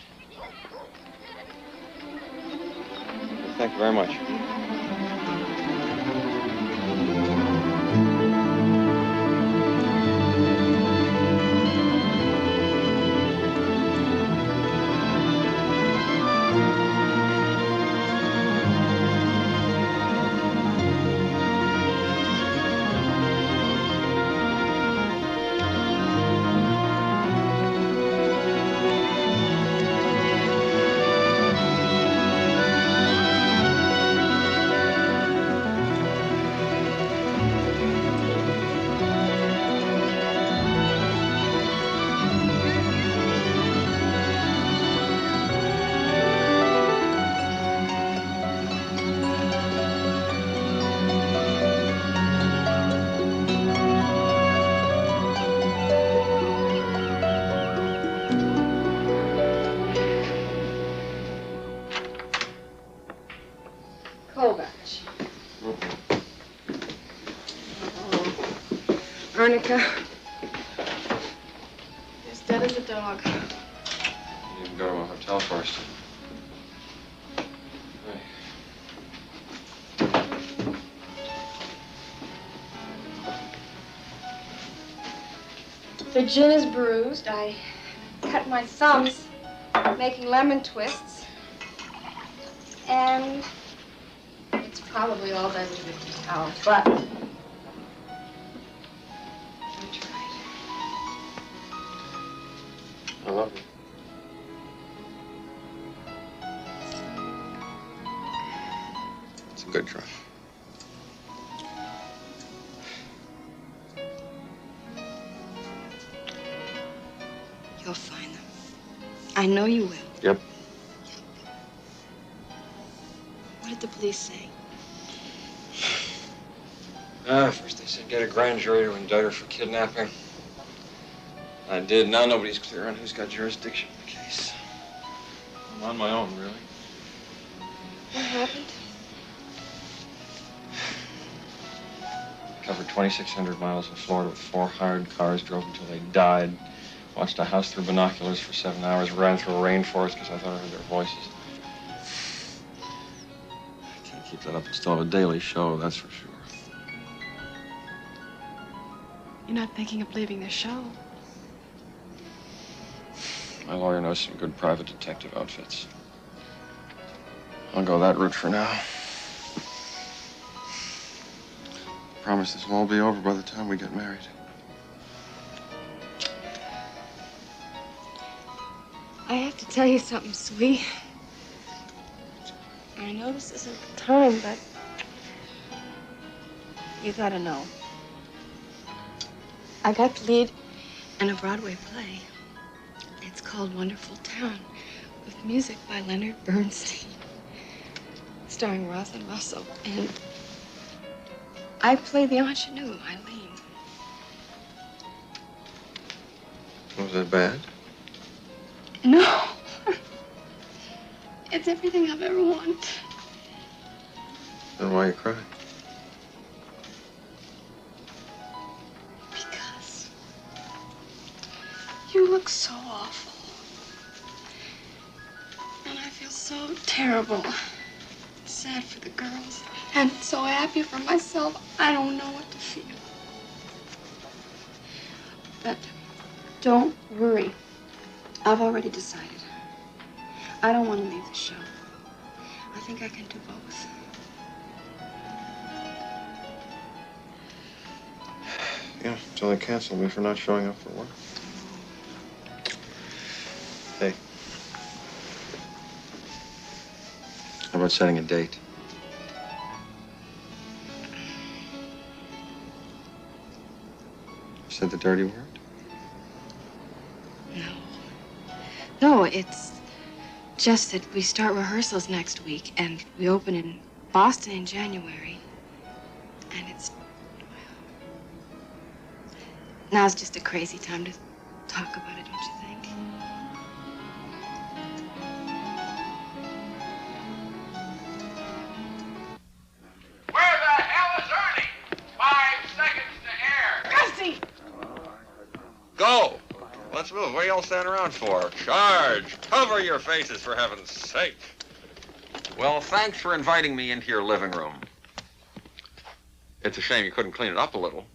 B: Thank you very much.
Q: Kovacs. Ernica. As dead as a dog.
B: You can go to a hotel first.
Q: The gin is bruised. I cut my thumbs making lemon twists. And it's probably all done to the towel, but I tried.
B: I love you. It's a good try.
Q: You'll find them. I know you will.
B: Yep.
Q: What did the police say?
B: First they said get a grand jury to indict her for kidnapping. I did. Now nobody's clear on who's got jurisdiction in the case. I'm on my own, really.
Q: What happened?
B: Covered 2,600 miles in Florida with 4 hired cars, drove until they died. Watched a house through binoculars for 7 hours, ran through a rainforest because I thought I heard their voices. I can't keep that up and still have a daily show, that's for sure.
Q: You're not thinking of leaving the show.
B: My lawyer knows some good private detective outfits. I'll go that route for now. Promise this will all be over by the time we get married.
Q: I have to tell you something, sweet. I know this isn't the time, but you gotta know. I got the lead in a Broadway play. It's called Wonderful Town, with music by Leonard Bernstein, starring Rosalind Russell. And I play the ingenue, Eileen.
B: Was that bad?
Q: No. It's everything I've ever wanted.
B: Then why are you crying?
Q: Because you look so awful. And I feel so terrible. Sad for the girls. And so happy for myself. I don't know what to feel. But don't worry. I've already decided. I don't want to leave the show. I think I can do both.
B: Yeah, until they cancel me for not showing up for work. Hey. How about setting a date? Said the dirty word?
Q: No, it's just that we start rehearsals next week and we open in Boston in January. And now's just a crazy time to talk about it, don't you think?
O: Where the hell is Ernie? 5 seconds to air.
Q: Gussie!
B: Go! Let's move. What are you all standing around for? Charge! Cover your faces, for heaven's sake. Well, thanks for inviting me into your living room. It's a shame you couldn't clean it up a little.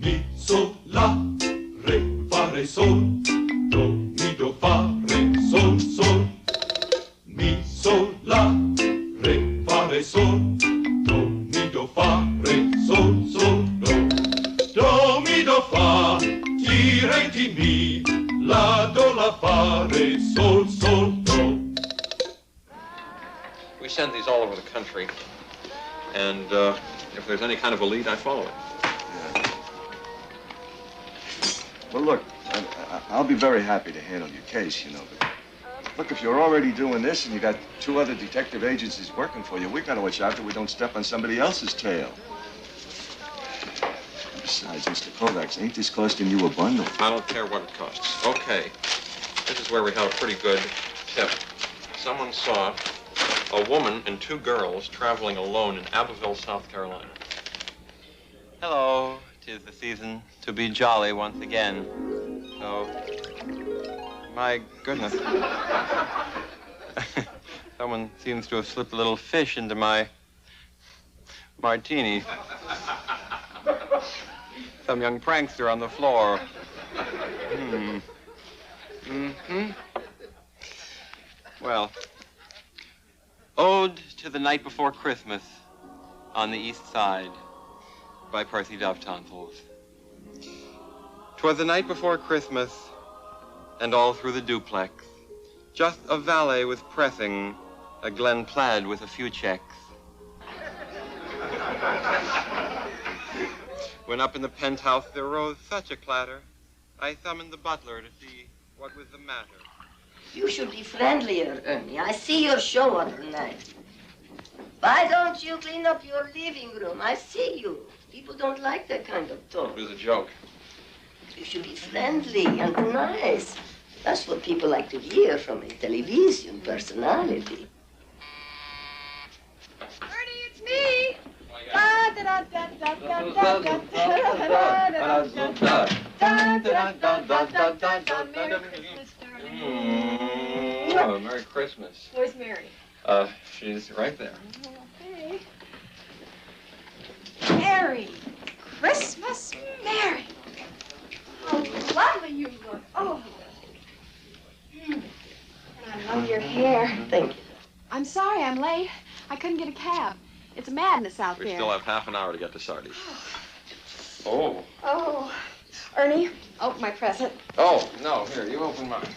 D: Mi, sol, la, re, fa, re, sol. Do, mi, do, fa, re, sol, sol. Mi, sol, la, re, fa, re, sol. Do, mi, do, fa, re, sol, sol, do. Do, mi, do, fa, ti, re, ti, mi. La, do, la, fa, re, sol, sol, do.
B: We send these all over the country, and if there's any kind of a lead, I follow it.
E: Well, look, I'll be very happy to handle your case, you know, but look, if you're already doing this and you got 2 other detective agencies working for you, we've got to watch out that we don't step on somebody else's tail. Besides, Mr. Kovacs, ain't this costing you a bundle?
B: I don't care what it costs. Okay, this is where we have a pretty good tip. Someone saw a woman and 2 girls traveling alone in Abbeville, South Carolina.
H: Hello, 'tis the season to be jolly once again. So, my goodness. Someone seems to have slipped a little fish into my martini. Some young prankster on the floor. Well, Ode to the Night Before Christmas on the East Side by Percy Dove Tonsils. 'Twas the night before Christmas, and all through the duplex, just a valet was pressing a Glen Plaid with a few checks. When up in the penthouse there rose such a clatter, I summoned the butler to see what was the matter.
K: You should be friendlier, Ernie. I see your show other night. Why don't you clean up your living room? I see you. People don't like that kind of talk.
B: It was a joke.
K: You should be friendly and nice. That's what people like to hear from a television personality.
Q: Ernie, it's me.
B: Oh, Merry Christmas.
Q: Where's Mary?
B: She's right there.
Q: Okay. Merry Christmas, Mary. How lovely you look. Oh. And I love your hair.
K: Thank you.
Q: I'm sorry I'm late. I couldn't get a cab. It's madness out
B: We
Q: there.
B: still have half an hour to get to Sardi's. Oh.
Q: Oh. Ernie, open my present.
B: Oh, no. Here, you open mine.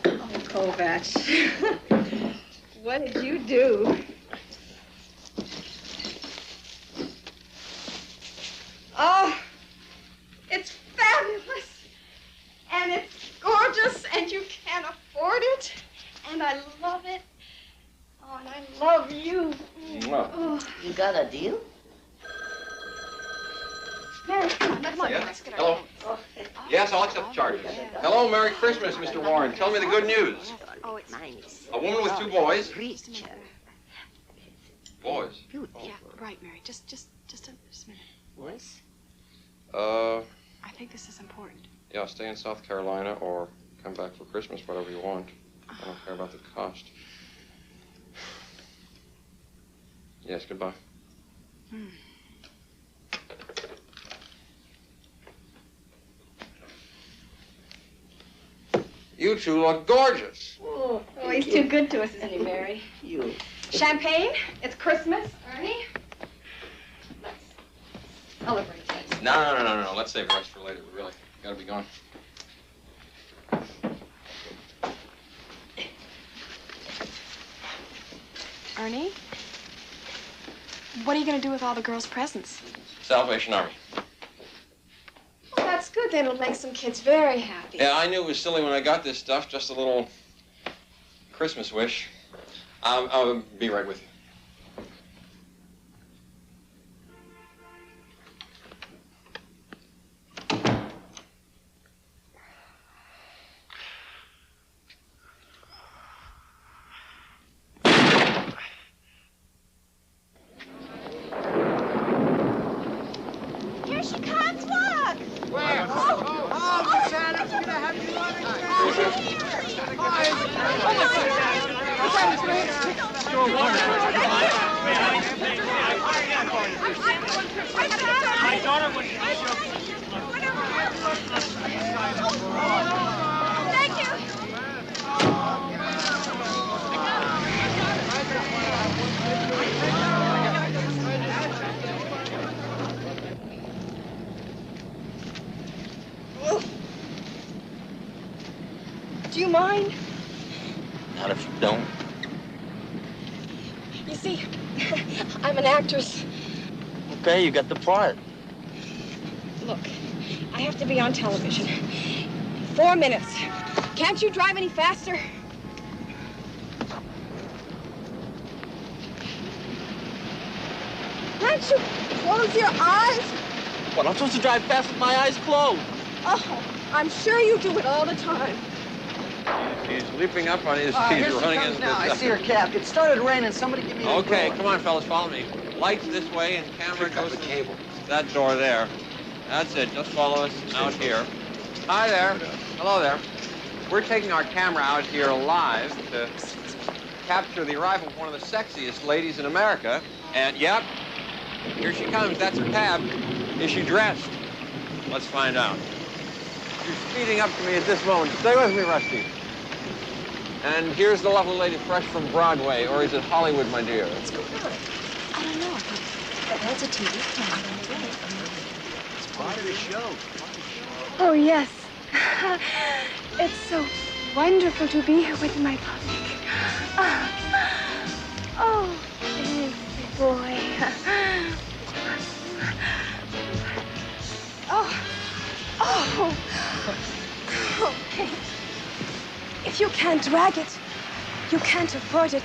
Q: Oh, Kovacs. What did you do? Oh, it's fabulous. And it's gorgeous, and you can't afford it. And I love it. Oh, and I love you. Oh.
K: You got a deal?
Q: Mary, come on,
B: Yes?
Q: let's get our
B: Hello?
Q: Oh.
B: Yes, I'll accept the charges. Hello, Merry Christmas, Mr. Warren. Tell me the good news.
Q: Oh, it's nice.
B: A woman with 2 boys.
Q: Preacher.
B: Boys?
Q: Yeah, right, Mary. Just a minute.
K: Boys?
Q: I think this is important.
B: Yeah, stay in South Carolina or come back for Christmas, whatever you want. I don't care about the cost. Yes, goodbye. You two look gorgeous.
Q: Oh, he's too good to us, isn't he, Mary?
K: You.
Q: Champagne? It's Christmas, Ernie. Let's celebrate this.
B: No. Let's save the rest for later. We really gotta be going.
Q: Ernie? What are you going to do with all the girls' presents?
B: Salvation Army.
Q: Well, that's good. Then it'll make some kids very happy.
B: Yeah, I knew it was silly when I got this stuff. Just a little Christmas wish. I'll be right with you.
Q: Here she comes, look!
M: Where? Oh, Santa's gonna have you on
X: My daughter was
Q: Thank you. Do you mind?
X: Not if you don't.
Q: You see, I'm an actress.
X: Okay, you got the part.
Q: Look, I have to be on television. 4 minutes. Can't you drive any faster? Can't you close your eyes?
X: What, I'm supposed to drive fast with my eyes closed?
Q: Oh, I'm sure you do it all the time.
B: He's leaping up on his
C: Here
B: feet,
C: she
B: running
C: comes
B: into
C: now. I
B: the...
C: see her cap. It started raining. Somebody give me a
B: Okay,
C: umbrella.
B: come on, fellas, follow me. Lights this way and camera goes to cable. That door there. That's it. Just follow us out here. Hi there. Hello there. We're taking our camera out here live to capture the arrival of one of the sexiest ladies in America. And, yep, here she comes. That's her cab. Is she dressed? Let's find out. You're speeding up to me at this moment. Stay with me, Rusty. And here's the lovely lady fresh from Broadway, or is it Hollywood, my dear?
Q: What's going on? I don't know. That's a TV camera.
X: It's part of the show.
Q: Oh, yes. It's so wonderful to be here with my public. Oh, thanks, boy. Oh, thanks. If you can't drag it, you can't avert it.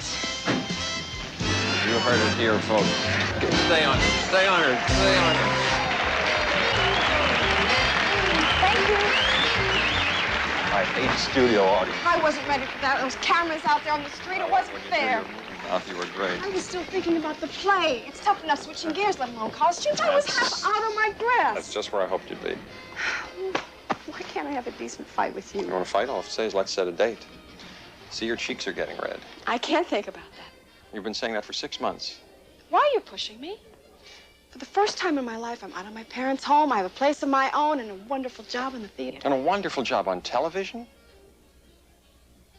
B: You heard it here, folks. Stay on her. Stay on her. Stay on her.
Q: Thank you.
B: I hate studio audience.
Q: I wasn't ready for that. Those cameras out there on the street, it wasn't fair.
B: You were great.
Q: I was still thinking about the play. It's tough enough switching gears, let alone costumes. I was half out of my
B: That's
Q: dress.
B: just where I hoped you'd be.
Q: Why can't I have a decent fight with you?
B: You want to fight? All I have to say is let's set a date. See, your cheeks are getting red.
Q: I can't think about that.
B: You've been saying that for 6 months.
Q: Why are you pushing me? For the first time in my life, I'm out of my parents' home. I have a place of my own and a wonderful job in the theater.
B: And a wonderful job on television?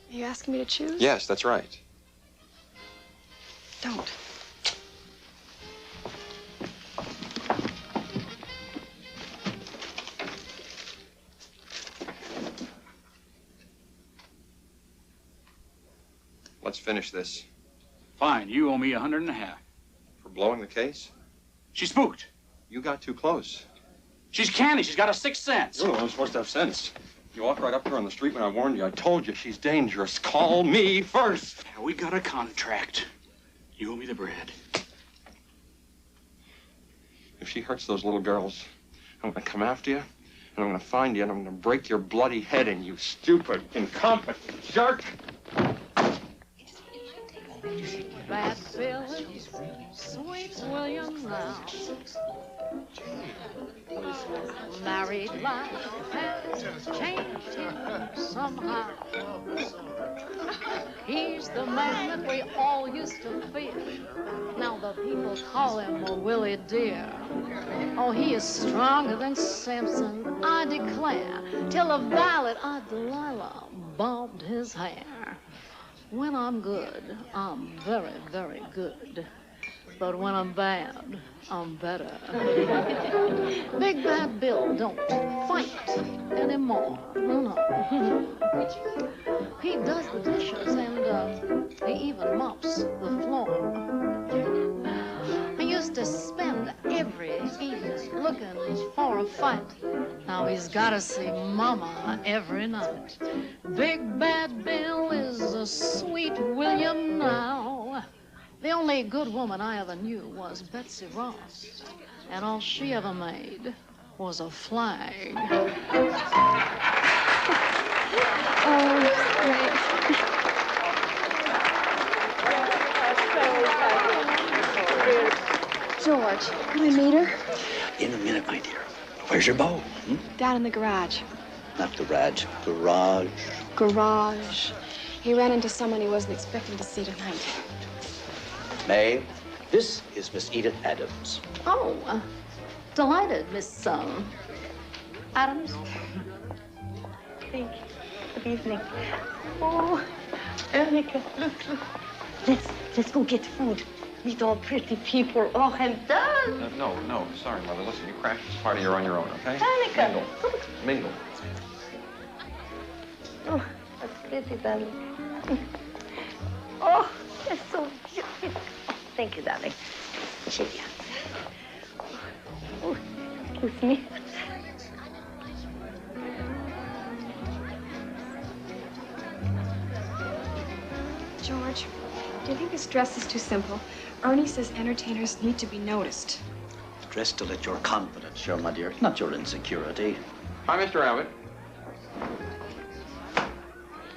Q: Are you asking me to choose?
B: Yes, that's right.
Q: Don't.
B: Let's finish this.
X: Fine, you owe me $150.
B: For blowing the case?
X: She's spooked.
B: You got too close.
X: She's canny. She's got a sixth sense.
B: You're the one supposed to have sense. You walked right up to her on the street when I warned you. I told you she's dangerous. Call me first.
X: Yeah, we got a contract. You owe me the bread.
B: If she hurts those little girls, I'm going to come after you, and I'm going to find you, and I'm going to break your bloody head in, you stupid, incompetent jerk.
N: Bad Billy, sweet William now. Married life has changed him somehow. He's the man that we all used to fear. Now the people call him a Willie Dear. Oh, he is stronger than Samson, I declare, till a valet Delilah bobbed his hair. When I'm good, I'm very, very good. But when I'm bad, I'm better. Big Bad Bill don't fight anymore. No. He does the dishes and he even mops the floor. He used to spend every evening looking for a fight. Now he's got to see Mama every night. Big Bad Bill is a sweet William now. The only good woman I ever knew was Betsy Ross, and all she ever made was a flag.
Q: George, can I meet her?
T: In a minute, my dear. Where's your bow?
Q: Down in the garage.
T: Not garage, garage.
Q: Garage. He ran into someone he wasn't expecting to see tonight.
T: May, this is Miss Edith Adams.
N: Oh, delighted, Miss Adams.
K: Thank you. Good evening. Oh, Ernie, look. Let's go get food. Meet all pretty people. Oh, I'm done.
B: No, sorry, Mother. Listen, you crashed this party, you're on your own, okay?
K: Annika.
B: Mingle.
K: Oh, that's pretty, darling. Oh, that's so beautiful. Oh, thank you, darling. Cheerio. Oh, excuse me.
Q: George, do you think this dress is too simple? Ernie says entertainers need to be noticed.
T: Dress to let your confidence show, my dear, not your insecurity.
B: Hi, Mr. Abbott.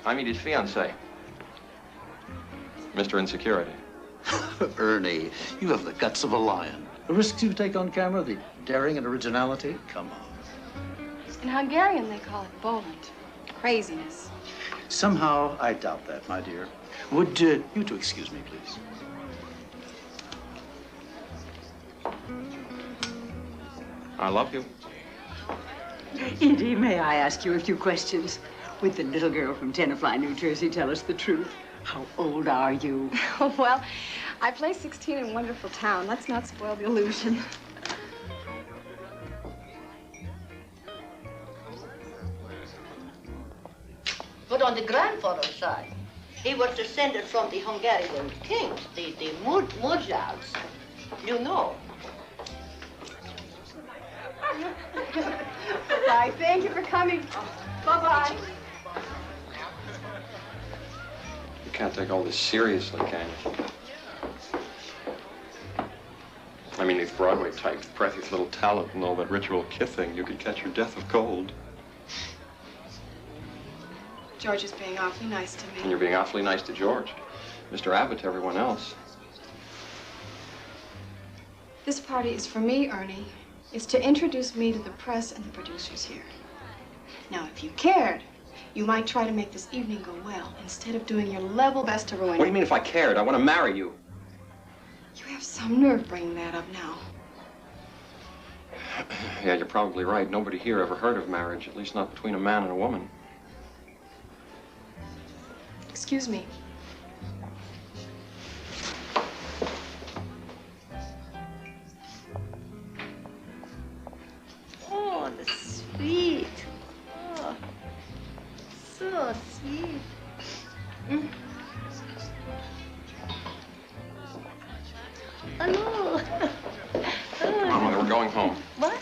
B: I meet his fiancée, Mr. Insecurity.
T: Ernie, you have the guts of a lion. The risks you take on camera, the daring and originality, come on.
Q: In Hungarian, they call it boland. Craziness.
T: Somehow, I doubt that, my dear. Would you two excuse me, please?
B: I love you.
U: Edie, may I ask you a few questions? Would the little girl from Tenafly, New Jersey, tell us the truth? How old are you?
Q: Well, I play 16 in Wonderful Town. Let's not spoil the illusion.
K: But on the grandfather's side, he was descended from the Hungarian kings, the Magyars. You know.
Q: Bye. Thank you for coming. Bye-bye.
B: can't take all this seriously, can you? I mean, these Broadway types, Precious little talent and all that ritual kissing, you could catch your death of cold.
Q: George is being awfully nice to me.
B: And you're being awfully nice to George. Mr. Abbott to everyone else.
Q: This party is for me, Ernie. It's to introduce me to the press and the producers here. Now, if you cared, you might try to make this evening go well instead of doing your level best to ruin it.
B: What do you mean if I cared? I want to marry you.
Q: You have some nerve bringing that up now.
B: Yeah, you're probably right. Nobody here ever heard of marriage, at least not between a man and a woman.
Q: Excuse me.
K: Oh, the sweet. Oh, so sweet. Mm. Oh, no.
B: Come on, Mother, we're going home.
K: What?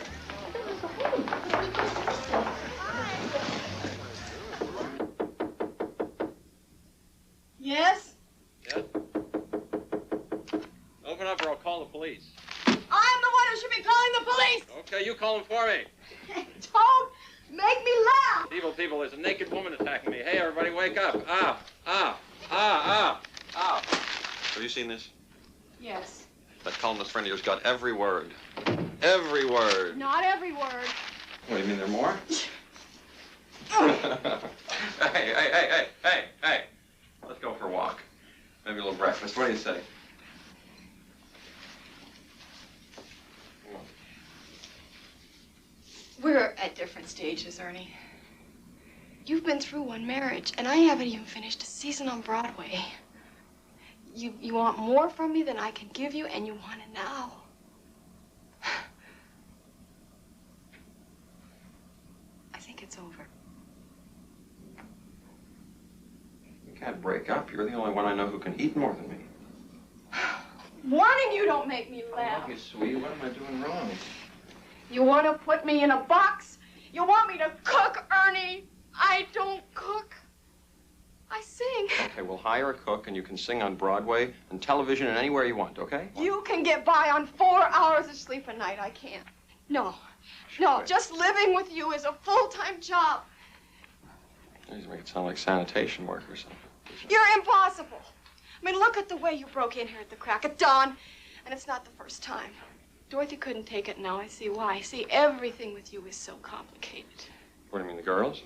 W: Yes?
B: Yeah? Open up or I'll call the police.
W: I'm the one who should be calling the police!
B: Okay, you call them for me.
W: Don't make me laugh!
B: Evil people, there's a naked woman attacking me. Hey, everybody, wake up. Have you seen this?
Q: Yes.
B: That columnist friend of yours got every word. Every word.
Q: Not every word.
B: What, do you mean there are more? Hey. Let's go for a walk. Maybe a little breakfast. What do you say?
Q: We're at different stages, Ernie. You've been through one marriage, and I haven't even finished a season on Broadway. You want more from me than I can give you, and you want it now. I think it's over.
B: You can't break up. You're the only one I know who can eat more than me.
Q: Wanting you don't make me laugh.
B: Love you, sweetie. What am I doing wrong?
Q: You want to put me in a box? You want me to cook, Ernie? I don't cook. I sing.
B: Okay, we'll hire a cook and you can sing on Broadway and television and anywhere you want, okay?
Q: You can get by on 4 hours of sleep a night. I can't. No. Just living with you is a full-time job.
B: You make it sound like sanitation work or something.
Q: You're impossible. I mean, look at the way you broke in here at the crack of dawn. And it's not the first time. Dorothy couldn't take it. Now I see why. See, everything with you is so complicated.
B: What do you mean, the girls?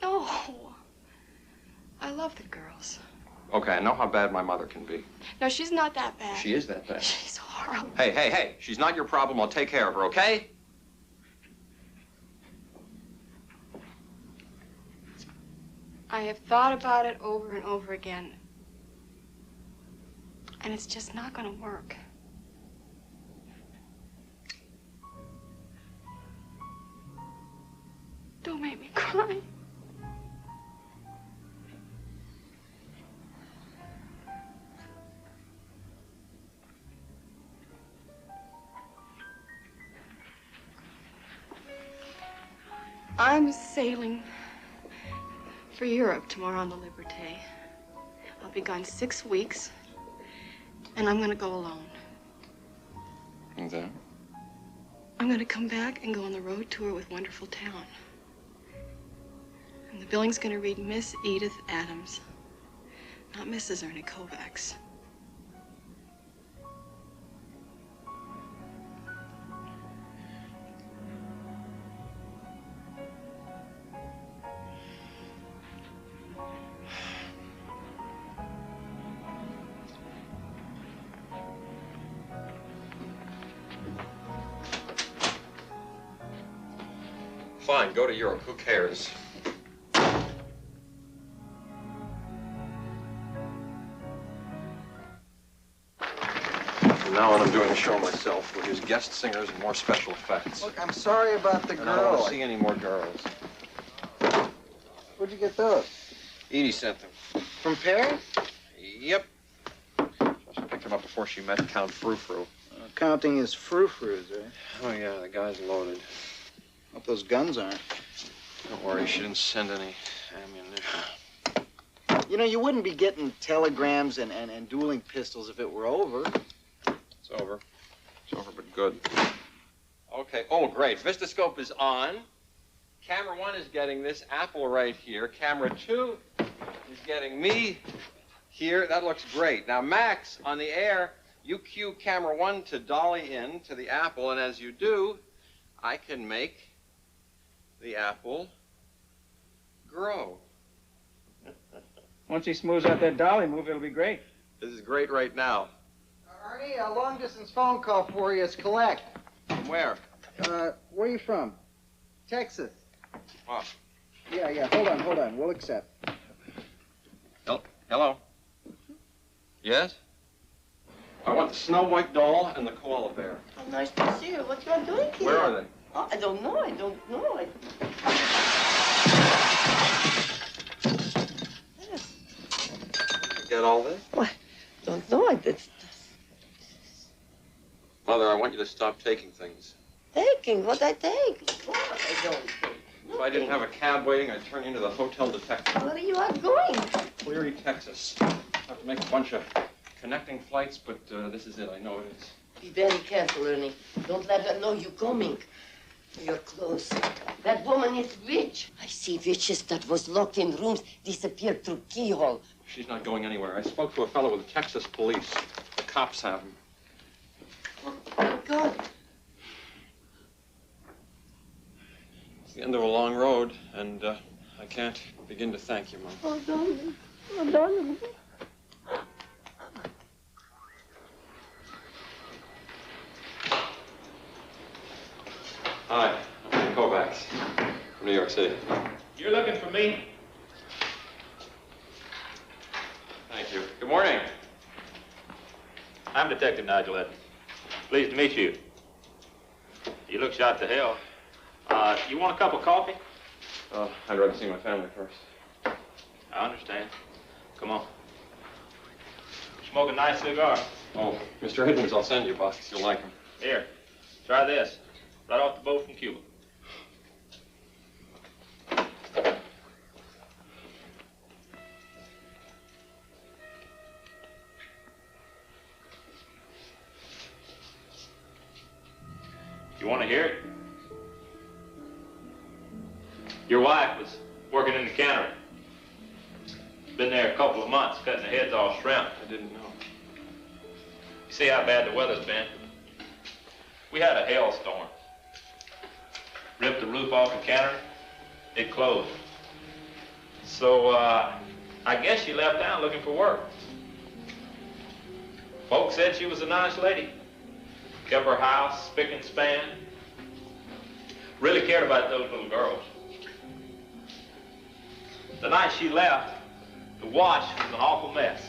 Q: No. I love the girls.
B: Okay, I know how bad my mother can be.
Q: No, she's not that bad.
B: She is that bad.
Q: She's horrible.
B: Hey. She's not your problem. I'll take care of her, okay?
Q: I have thought about it over and over again. And it's just not going to work. Don't make me cry. I'm sailing for Europe tomorrow on the Liberté. I'll be gone 6 weeks, and I'm gonna go alone.
B: And then?
Q: I'm gonna come back and go on the road tour with Wonderful Town. And the billing's gonna read Miss Edith Adams, not Mrs. Ernie Kovacs.
B: Fine, go to Europe. Who cares? From now on, I'm doing the show myself. We'll use guest singers and more special effects.
C: Look, I'm sorry about the
B: And I don't want
C: girl.
B: to see any more girls.
C: Where'd you get those?
B: Edie sent them.
C: From Paris?
B: Yep. She picked them up before she met Count Frou-Frou.
C: Counting his frou-frous, eh?
B: Oh, yeah, the guy's loaded.
C: Hope those guns aren't.
B: Don't worry, she didn't send any ammunition.
C: You know, you wouldn't be getting telegrams and dueling pistols if it were over.
B: It's over. It's over, but good. Okay. Oh, great. Vistascope is on. Camera 1 is getting this apple right here. Camera 2 is getting me here. That looks great. Now, Max, on the air, you cue camera 1 to dolly in to the apple, and as you do, I can make the apple grow.
X: Once he smooths out that dolly move, it'll be great.
B: This is great right now.
C: Ernie, a long-distance phone call for you. It's collect.
B: From where?
C: Where are you from? Texas.
B: Oh.
C: Yeah. Hold on. We'll accept.
B: Hello? Yes? I want the Snow White doll and the koala bear.
K: Oh, nice to see you. What you are doing here?
B: Where are they?
K: Oh, I don't know.
B: Get all this?
K: What? Don't know.
B: Mother, I want you to stop taking things.
K: Taking? What I take? What? I don't take.
B: If I didn't have a cab waiting, I'd turn you into the hotel detective.
K: Where you are going?
B: Cleary, Texas. I have to make a bunch of connecting flights, but this is it. I know it is.
K: Be very careful, Ernie. Don't let her know you're coming. You're close. That woman is witch. I see witches that was locked in rooms disappear through keyhole.
B: She's not going anywhere. I spoke to a fellow with the Texas police. The cops have him.
K: Oh, thank God.
B: It's the end of a long road, and I can't begin to thank you, Mom.
K: Oh, darling. Oh, darling.
B: Hi, I'm Ernie Kovacs from New York City.
X: You're looking for me?
B: Thank you. Good morning.
X: I'm Detective Nigel Edmonds. Pleased to meet you. You look shot to hell. You want a cup of coffee?
B: I'd rather see my family first.
X: I understand. Come on. Smoke a nice cigar.
B: Oh, Mr. Edmonds, I'll send you a box. You'll like them.
X: Here, try this. Right off the boat from Cuba. You want to hear it? Your wife was working in the cannery. Been there a couple of months, cutting the heads off shrimp.
B: I didn't know.
X: You see how bad the weather's been? We had a hailstorm. Ripped the roof off the cannery. It closed. So, I guess she left town looking for work. Folks said she was a nice lady. Kept her house spick and span. Really cared about those little girls. The night she left, the wash was an awful mess.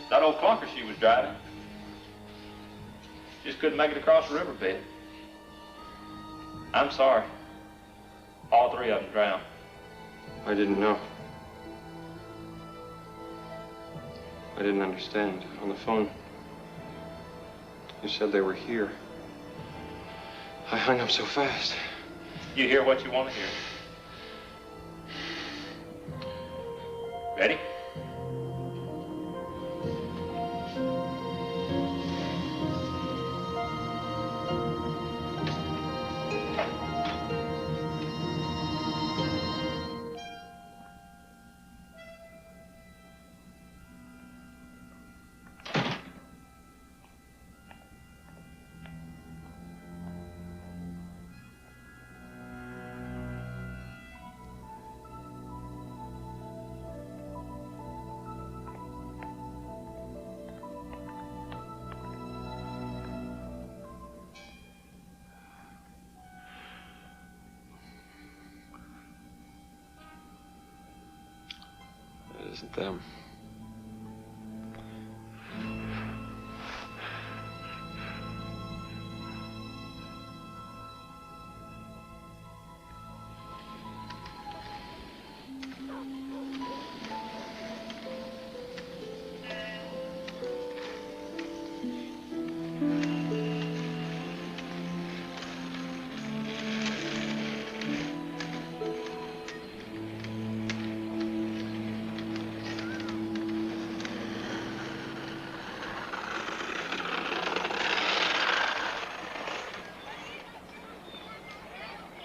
X: That old clunker she was driving just couldn't make it across the riverbed. I'm sorry. All three of them drowned.
B: I didn't know. I didn't understand. On the phone, you said they were here. I hung up so fast.
X: You hear what you want to hear. Ready?
B: It isn't them.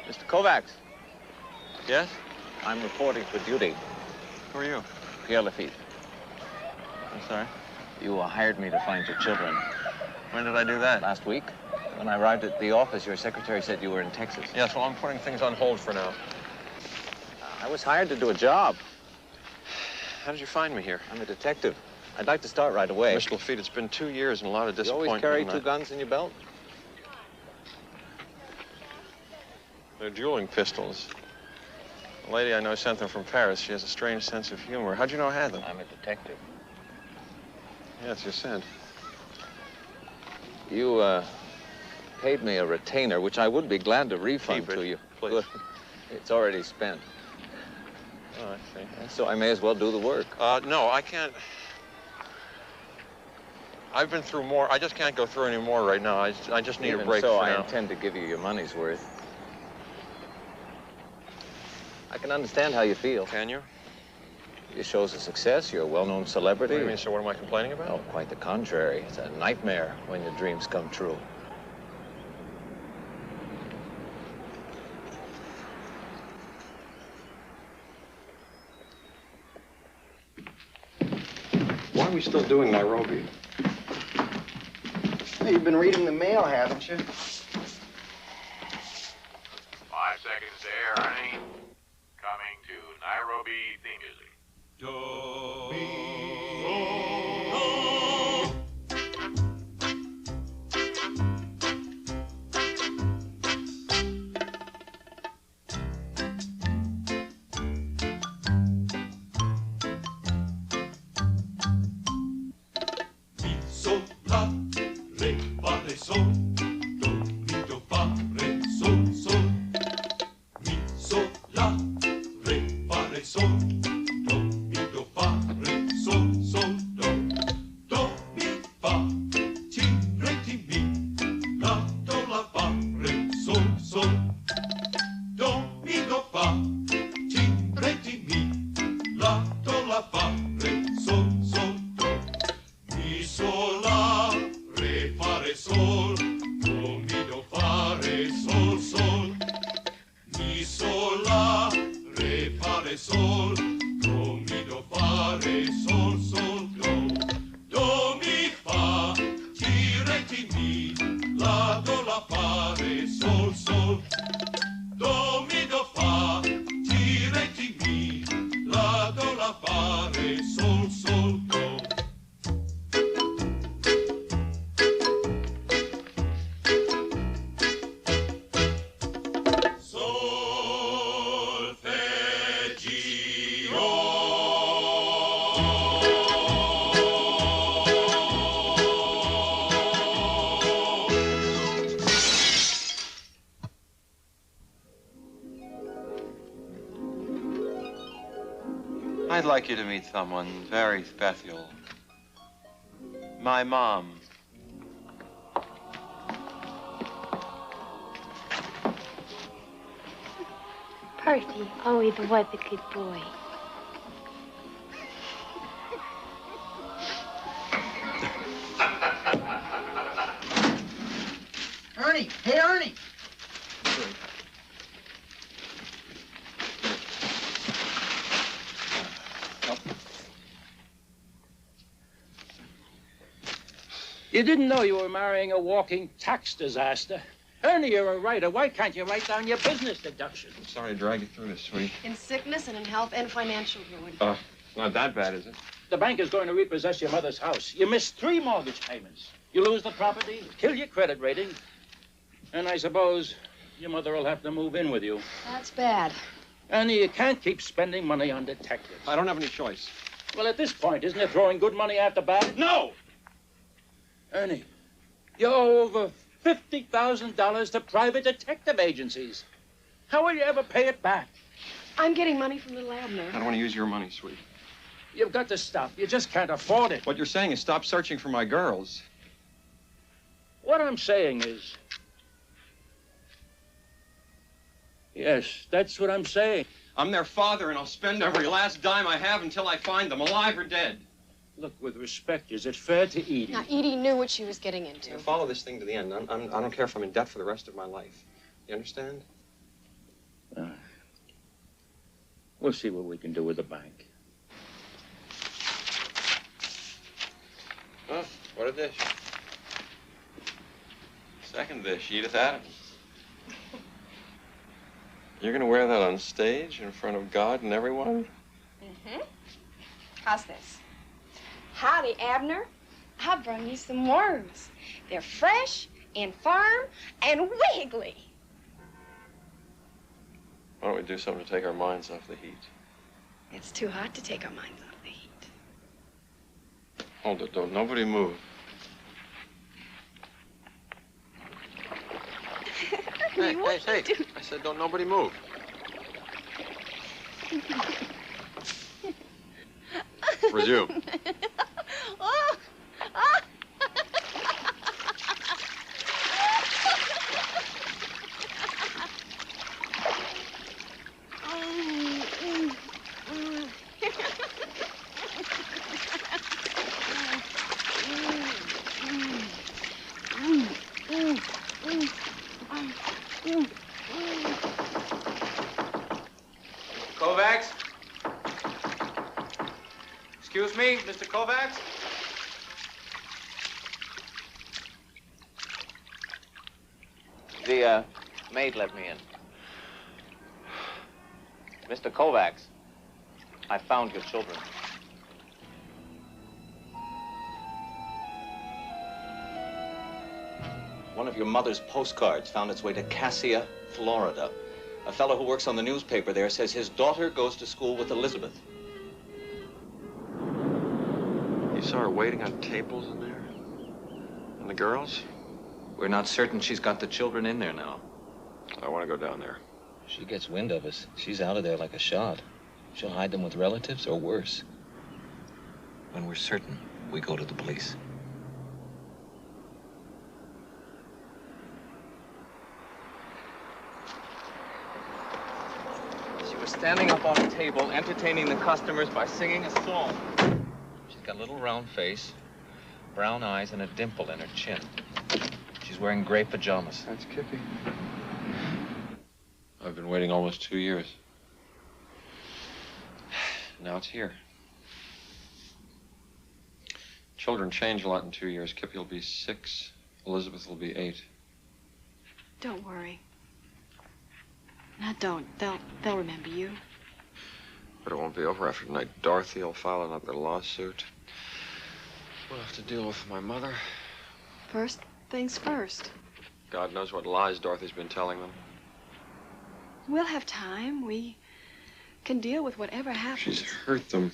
B: Mr. Kovacs.
H: Yes?
B: I'm reporting for duty.
H: Who are you?
B: Pierre Lafitte.
H: I'm sorry?
B: You hired me to find your children.
H: When did I do that?
B: Last week. When I arrived at the office, your secretary said you were in Texas.
H: Yes, well, I'm putting things on hold for now.
B: I was hired to do a job.
H: How did you find me here?
B: I'm a detective. I'd like to start right away.
H: Mr. Lafitte, it's been 2 years and a lot of
B: You
H: disappointment.
B: always carry two guns in your belt?
H: They're dueling pistols. The lady I know sent them from Paris. She has a strange sense of humor. How'd you know I had them?
B: I'm a detective.
H: Yes, you said.
B: You, paid me a retainer, which I would be glad to refund
H: Keep it,
B: to you.
H: please.
B: But it's already spent.
H: Oh, I see.
B: So I may as well do the work.
H: No, I can't. I've been through more. I just can't go through any more right now. I just need
B: Even
H: a break
B: so,
H: for
B: I
H: now.
B: intend to give you your money's worth. I can understand how you feel.
H: Can you?
B: Your show's a success. You're a well-known celebrity.
H: What do you mean, so what am I complaining about?
B: Oh, quite the contrary. It's a nightmare when your dreams come true.
I: Why are we still doing Nairobi?
C: Hey, you've been reading the mail, haven't you?
O: 5 seconds there, Ernie. Coming to Nairobi theme music.
D: Sol, la, re, fa, re, sol. Do, mi, do, fa, re, sol, sol. Mi, sol, la, re, fa, re, sol. Do, mi, do, fa, re, sol, sol, do. Do, mi, fa, ti, re, ti, mi. La, do, la, fa, re, sol, sol. Do, mi, do, fa, ti, re, ti, mi. La, do, la, fa, re, sol, sol, do. Mi, sol, la, re, fa, re, sol. Do, mi, do, fa, re, sol, sol. Mi, sol, la, re, fa, re, sol. Do, mi, do, fa, re, sol, sol, do. Do, mi, fa, ti, re, ti, mi. La, do, la, fa, re, sol, sol. Do, mi, do, fa, ti, re, ti, mi. La, do, la, fa, re, sol, sol, do.
H: I'd like you to meet someone very special. My mom.
P: Percy, always was a good boy.
C: Ernie! Hey, Ernie!
F: You didn't know you were marrying a walking tax disaster. Ernie, you're a writer. Why can't you write down your business deductions?
H: I'm sorry to drag you through this, sweetie.
Q: In sickness and in health and financial ruin.
H: Not that bad, is it?
F: The bank is going to repossess your mother's house. You missed 3 mortgage payments. You lose the property, kill your credit rating, and I suppose your mother will have to move in with you.
Q: That's bad.
F: Ernie, you can't keep spending money on detectives.
H: I don't have any choice.
F: Well, at this point, isn't it throwing good money after bad? No! Ernie, you owe over $50,000 to private detective agencies. How will you ever pay it back?
Q: I'm getting money from little Abner.
H: I don't want to use your money, sweetie.
F: You've got to stop. You just can't afford it.
H: What you're saying is stop searching for my girls.
F: What I'm saying is... Yes, that's what I'm saying.
H: I'm their father, and I'll spend every last dime I have until I find them, alive or dead.
F: Look, with respect, is it fair to Edie?
Q: Now, Edie knew what she was getting into.
H: Follow this thing to the end. I don't care if I'm in debt for the rest of my life. You understand?
F: We'll see what we can do with the bank.
H: Oh, what a dish. Second dish, Edith Adams. You're gonna wear that on stage in front of God and everyone?
Q: Mm-hmm. How's this? Howdy, Abner. I brung you some worms. They're fresh and firm and wiggly.
H: Why don't we do something to take our minds off the heat?
Q: It's too hot to take our minds off the heat.
H: Hold it, don't nobody move. Hey, hey, hey. I said don't nobody move. Resume.
Q: Oh. Ah.
M: Kovacs? Excuse me, Mr. Kovacs? The maid let me in. Mr. Kovacs, I found your children.
A: One of your mother's postcards found its way to Cassia, Florida. A fellow who works on the newspaper there says his daughter goes to school with Elizabeth.
H: You saw her waiting on tables in there? And the girls?
A: We're not certain she's got the children in there now.
H: I want to go down there.
A: If she gets wind of us, she's out of there like a shot. She'll hide them with relatives or worse. When we're certain, we go to the police.
M: She was standing up on a table, entertaining the customers by singing a song.
A: She's got a little round face, brown eyes, and a dimple in her chin. She's wearing gray pajamas.
H: That's Kippy. I've been waiting almost 2 years. Now it's here. Children change a lot in 2 years. Kippy will be 6. Elizabeth will be 8.
Q: Don't worry. Now don't. They'll remember you.
H: But it won't be over after tonight. Dorothy will file another lawsuit. We'll have to deal with my mother.
Q: First things first.
H: God knows what lies Dorothy's been telling them.
Q: We'll have time. We can deal with whatever happens.
H: She's hurt them.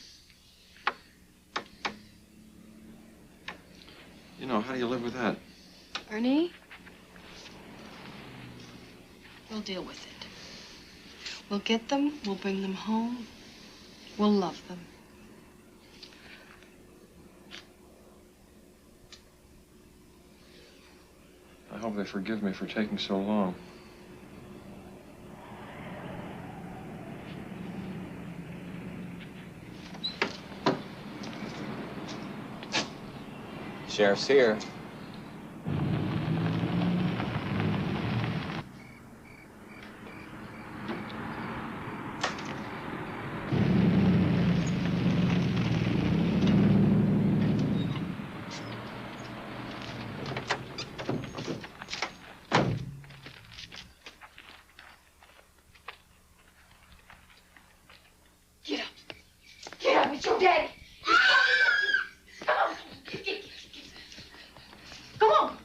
H: You know, how do you live with that?
Q: Ernie, we'll deal with it. We'll get them. We'll bring them home. We'll love them.
H: I hope they forgive me for taking so long.
A: Sheriff's here.
O: Get up. Get up. It's your daddy. Come on. Come on.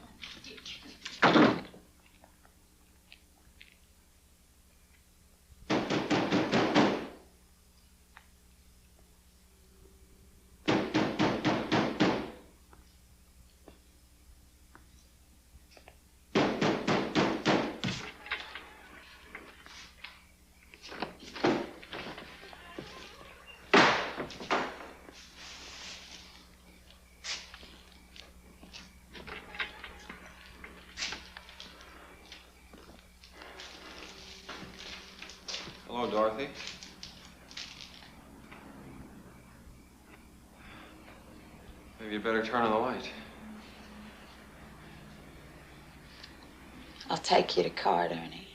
H: Hello, Dorothy. Maybe you better turn on the light.
G: I'll take you to court, Ernie.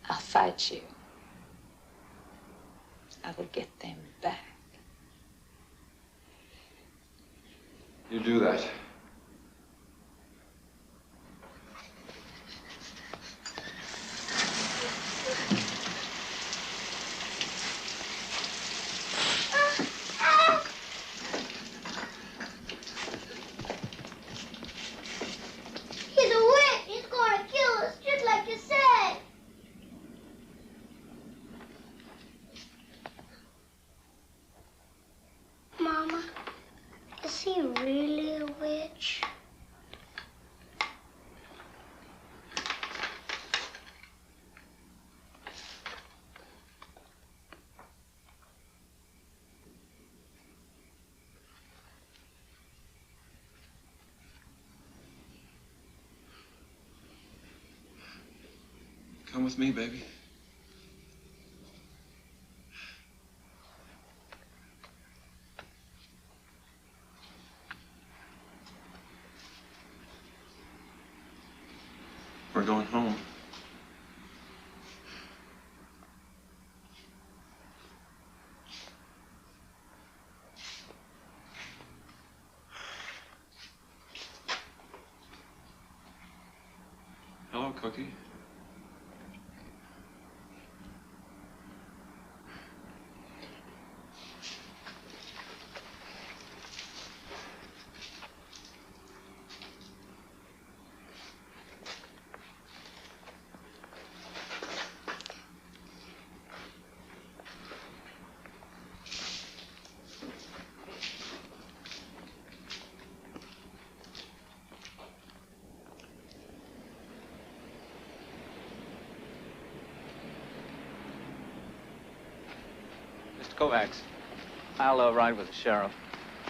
G: I'll fight you. I will get them back.
B: You do that.
J: He's a witch. He's going to kill us, just like you said. Mama, is he really a witch?
B: Come with me, baby. We're going home. Hello, Cookie.
A: Mr. Kovacs, I'll ride with the sheriff.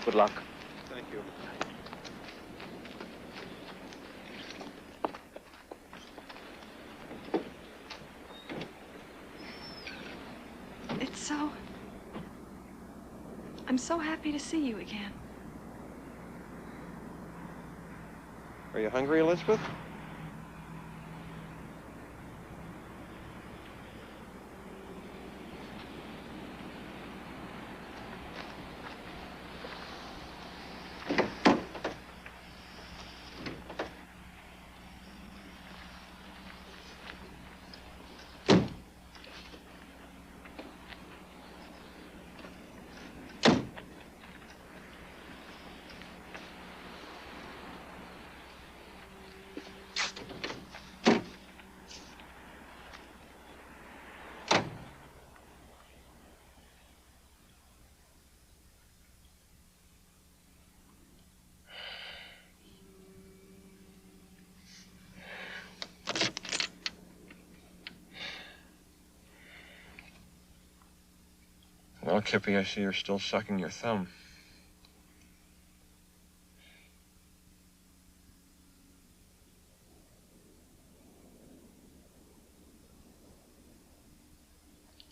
A: Good luck.
B: Thank you.
L: I'm so happy to see you again.
B: Are you hungry, Elizabeth? Well, Kippy, I see you're still sucking your thumb.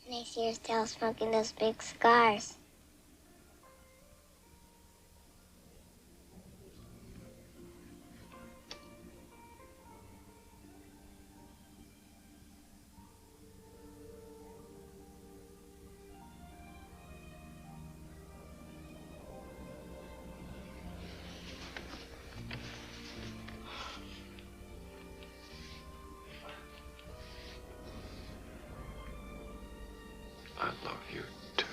J: And I see you're still smoking those big cigars.
B: I love you too.